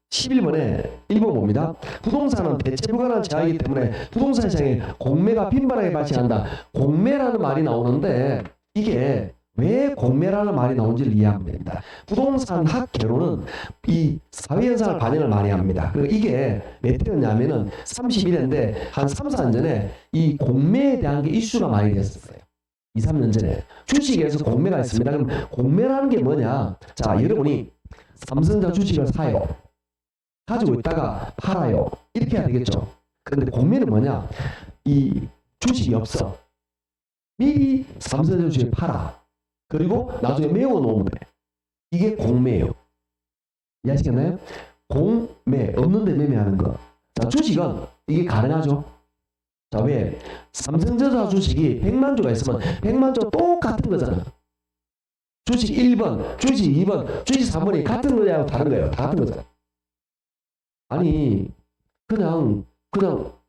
Speaker 1: 11번에 1번 봅니다. 부동산은 대체 불가능한 재화이기 때문에 부동산 시장에 공매가 빈번하게 발생한다. 공매라는 말이 나오는데 이게 왜 공매라는 말이 나온지를 이해하면 됩니다. 부동산 학계로는 이 사회현상을 반영을 많이 합니다. 그리고 이게 몇 해였냐면은 31회인데 한 3, 4년 전에 이 공매에 대한 게 이슈가 많이 됐었어요. 2, 3년 전에 주식에서 공매가 있습니다. 그럼 공매라는 게 뭐냐? 자, 여러분이 삼성전자 주식을 사요. 가지고 있다가 팔아요. 이렇게 해야 되겠죠. 그런데 공매는 뭐냐? 이 주식이 없어. 미리 삼성전자 주식을 팔아. 그리고 나중에 메워 놓으면 돼. 이게 공매예요. 이해하시겠나요? 공매, 없는데 매매하는 거. 자, 주식은 이게 가능하죠. 자, 왜? 삼성전자 주식이 100만 주가 있으면 100만 주 똑같은 거잖아. 주식 1번, 주식 2번, 주식 3번이 같은 거냐고 다른 거예요. 다 같은 거잖아. 아니, 그냥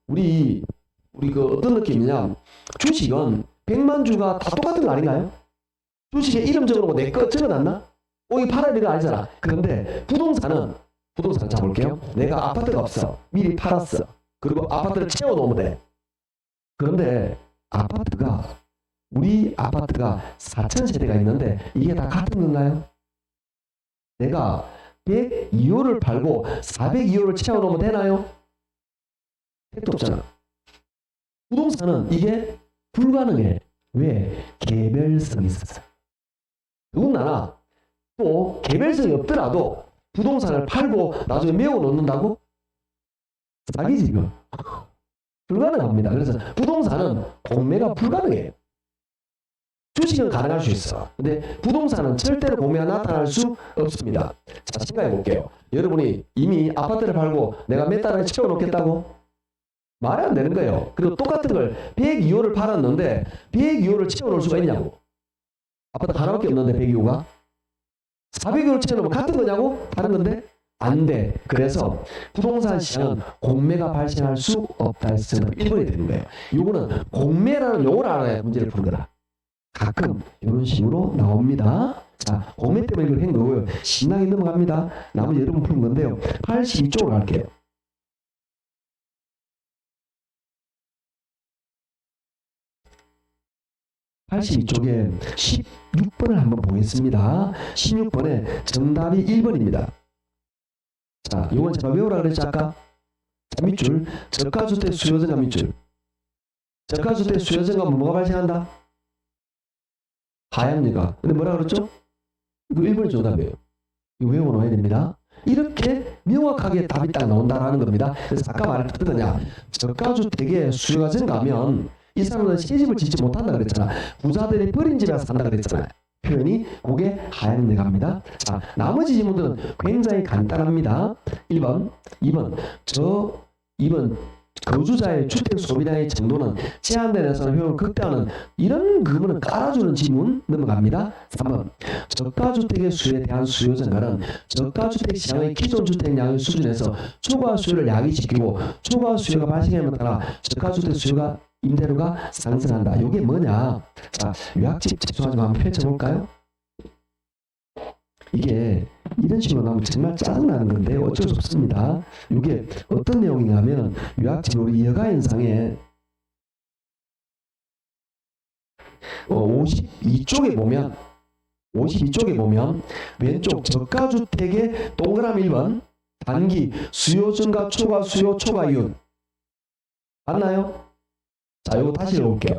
Speaker 1: 우리 그 어떤 느낌이냐? 주식은 100만 주가 다 똑같은 거 아닌가요? 주식에 이름 적어놓고 내 거 적어놨나? 이거 팔아야 되는 거 아니잖아. 그런데 부동산 잡을게요. 내가 아파트가 없어. 미리 팔았어. 그리고 아파트를 채워놓으면 돼. 그런데 우리 아파트가 4,000세대가 있는데 이게 다 같은 건가요? 내가 102호를 팔고 402호를 채워놓으면 되나요? 택도 없잖아. 부동산은 이게 불가능해. 왜? 개별성이 있었어. 더군다나 또 개별성이 없더라도 부동산을 팔고 나중에 메워 놓는다고? 사기지 이거. 불가능합니다. 그래서 부동산은 공매가 불가능해요. 주식은 가능할 수 있어. 근데 부동산은 절대로 공매가 나타날 수 없습니다. 자, 생각해 볼게요. 여러분이 이미 아파트를 팔고 내가 몇 달에 채워놓겠다고? 말이 안 되는 거예요. 그리고 똑같은 걸 102호를 팔았는데 102호를 채워놓을 수가 있냐고. 아파트 하나밖에 없는데 102호가 400호를 채워놓으면 같은 거냐고? 다른 건데? 안 돼. 그래서 부동산 시장은 공매가 발생할 수 없다 했으면 1번이 되는 거예요. 요거는 공매라는 용어를 알아야 문제를 푸는 거다. 가끔 이런 식으로 나옵니다. 자, 공매 때문에 이걸 한 거고요. 신나게 넘어갑니다. 나머지 여러분 푸는 건데요. 82쪽으로 갈게요. 82쪽에 16번을 한번 보겠습니다. 16번에 정답이 1번입니다. 자, 이건 제가 외우라 그랬지 아까? 자, 밑줄. 저가주택 수요증가 밑줄. 저가주택 수요증가 뭐가 발생한다? 하향리가. 근데 뭐라 그랬죠? 이거 1번이 정답이에요. 이거 외워놓아야 됩니다. 이렇게 명확하게 답이 딱 나온다라는 겁니다. 그래서 아까 말했던 거냐? 저가주택의 수요가 증가하면 이 사람은 새집을 짓지 못한다 그랬잖아. 부자들이 버린 집에 산다 그랬잖아요. 표현이 그게 하향내갑니다. 자, 나머지 지문들은 굉장히 간단합니다. 1번, 2번, 2번 거주자의 주택 소비량의 정도는 제한되는 효용을 극대화하는 이런 그거는 깔아주는 지문 넘어갑니다. 3번 저가주택의 수요에 대한 수요 증가는 저가주택 시장의 기존 주택량의 수준에서 초과 수요를 야기시키고 초과 수요가 발생함에 따라 저가주택 수요가 임대료가 상승한다. 이게 뭐냐? 자, 요약집 집중하지만 한번 펼쳐볼까요? 이게 이런 식으로 나오면 정말 짜증나는 건데 어쩔 수 없습니다. 이게 어떤 내용이냐면 요약집 우리 여가현상에 52쪽에 보면 왼쪽 저가주택의 동그라미 1번 단기 수요 증가 초과 수요 초과 이윤 맞나요? 자, 이거 다시 읽어볼게요.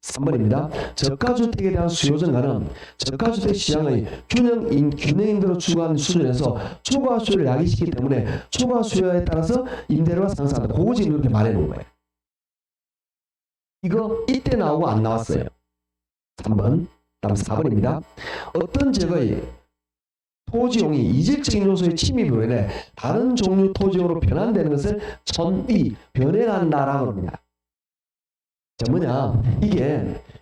Speaker 1: 3번입니다. 저가주택에 대한 수요 증가는 저가주택 시장의 균형 인대로 추구하는 수준에서 초과 수요를 야기시키기 때문에 초과 수요에 따라서 임대료가 상승한다. 그거 지금 이렇게 말해놓은 거예요. 이거 이때 나오고 안 나왔어요. 3번, 다음 4번입니다. 어떤 지역의 토지용이 이질적인 요소의 침입으로 인해 다른 종류 토지용으로 변환되는 것을 전이 변해간다라고 합니다. 자, 뭐냐,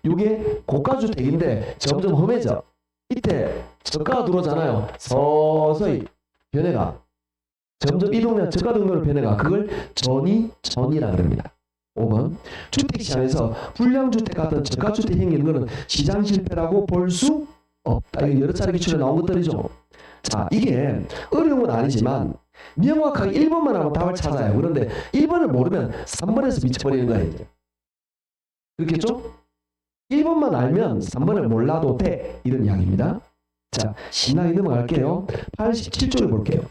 Speaker 1: 요게 고가주택인데 점점 험해져. 이때 저가가 들어오잖아요. 서서히 변해가. 점점 이 동네 저가 등록을 변해가. 그걸 전이라 그럽니다. 5번. 주택시장에서 불량주택 같은 저가주택이 생기는 것은 시장 실패라고 볼 수 없다. 이거 여러 차례 기출에 나온 것들이죠. 자, 이게 어려운 건 아니지만 명확하게 1번만 하면 답을 찾아요. 그런데 1번을 모르면 3번에서 미쳐버리는 거예요. 이제. 그렇겠죠? 1번만 알면 3번을 몰라도 돼. 이런 이야기입니다. 자, 신나게 넘어갈게요. 87쪽에 볼게요.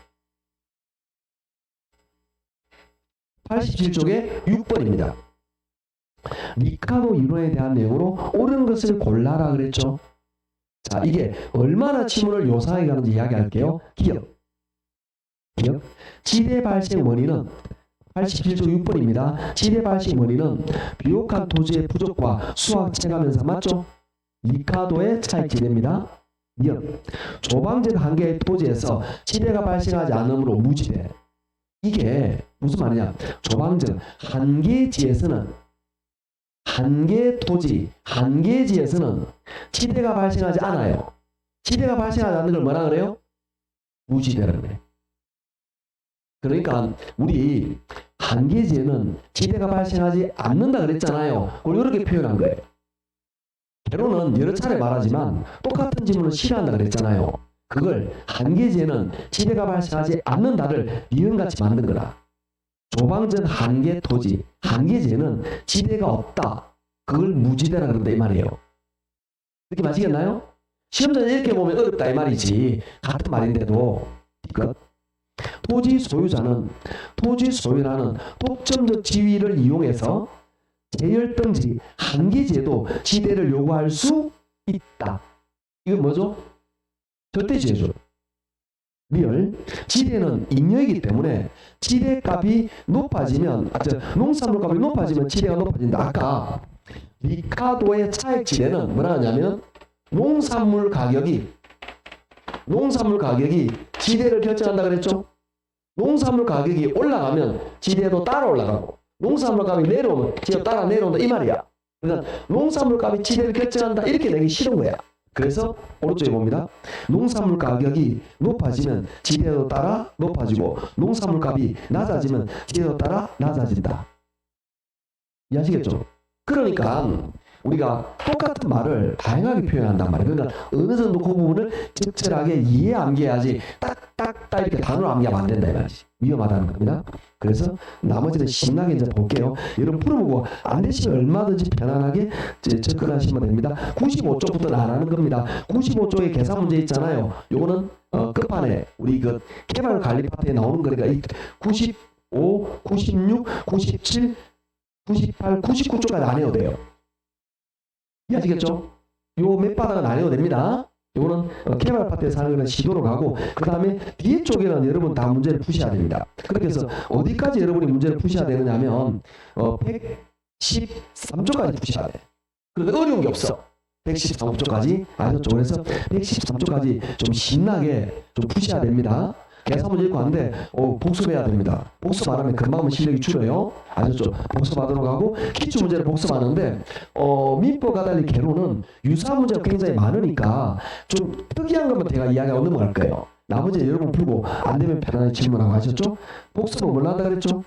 Speaker 1: 87쪽에 6번입니다. 리카도 이론에 대한 내용으로 옳은 것을 골라라 그랬죠. 자, 이게 얼마나 지문을 요상하게 가는지 이야기할게요. 기억. 지대 발생 원인은 87쪽 6번입니다. 지대 발생 원인은 비옥한 토지의 부족과 수확 체감현상 맞죠? 리카도의 차익 지대입니다. 조방적 한계의 토지에서 지대가 발생하지 않으므로 무지대. 이게 무슨 말이냐? 조방적 한계지에서는 한계지에서는 지대가 발생하지 않아요. 지대가 발생하지 않는 걸 뭐라 그래요? 무지대라고 그래. 그러니까 우리 한계지에는 지대가 발생하지 않는다 그랬잖아요. 그걸 이렇게 표현한 거예요. 개로는 여러 차례 말하지만 똑같은 지문을 싫어한다 그랬잖아요. 그걸 한계지에는 지대가 발생하지 않는다를 이음같이 만든 거라. 조방전 한계 토지, 한계지에는 지대가 없다. 그걸 무지대라 그런다 이 말이에요. 이렇게 마시겠나요? 시험자는 이렇게 보면 어렵다 이 말이지. 같은 말인데도 이것. 토지 소유자는 토지 소유라는 독점적 지위를 이용해서 제열등지 한계지에도 지대를 요구할 수 있다. 이건 뭐죠? 절대지혜죠. 리얼. 지대는 잉여이기 때문에 지대값이 높아지면 농산물값이 높아지면 지대가 높아진다. 아까 리카도의 차익 지대는 뭐라 하냐면 농산물 가격이 지대를 결정한다 그랬죠. 농산물 가격이 올라가면 지대도 따라 올라가고 농산물 값이 내려오면 지대도 따라 내려온다 이 말이야. 그러니까 농산물 값이 지대를 결정한다 이렇게 내기 싫은 거야. 그래서 오른쪽에 봅니다. 농산물 가격이 높아지면 지대도 따라 높아지고 농산물 값이 낮아지면 지대도 따라 낮아진다. 이해하시겠죠? 그러니까 우리가 똑같은 말을 다양하게 표현한단 말이에요. 그러니까 어느 정도 그 부분을 적절하게 이해 암기해야지 딱딱딱 이렇게 단어로 암기하면 안 된다 이 말이지. 위험하다는 겁니다. 그래서 나머지는 신나게 이제 볼게요. 여러분 풀어보고 안 되시면 얼마든지 편안하게 접근하시면 됩니다. 95쪽부터는 안 하는 겁니다. 95쪽에 계산 문제 있잖아요. 요거는 끝판에 우리 그 개발 관리 파트에 나오는 거니까 95, 96, 97, 98, 99쪽까지 안 해도 돼요. 이해하시겠죠? 요 몇 바닥은 안 해도 됩니다. 요거는 개발 파트에서 하는 거는 시도로 가고 그 다음에 뒤에 쪽에는 여러분 다 문제를 푸셔야 됩니다. 그렇게 해서 어디까지 여러분이 문제를 푸셔야 되느냐 하면 113쪽까지 푸셔야 돼. 그런데 어려운 게 없어. 113쪽까지 아셨죠? 그래서 113쪽까지 좀 신나게 좀 푸셔야 됩니다. 계산 문제 읽고 하는데 복습해야 됩니다. 복습 안 하면 금방 실력이 줄어요. 아셨죠? 복습하도록 하고 기출 문제를 복습하는데 민법과 달리 개로는 유사한 문제가 굉장히 많으니까 좀 특이한 것만 제가 이야기하고 넘어갈 거예요. 나머지 여러분 풀고 안 되면 편안하게 질문하고 하셨죠? 복습은 뭘 한다 그랬죠?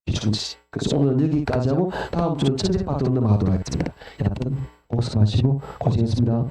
Speaker 1: 기출문제. 그래서 오늘은 여기까지 하고 다음 주는 천재 파트로 넘어가도록 하겠습니다. 여하튼 복습하시고 고생했습니다.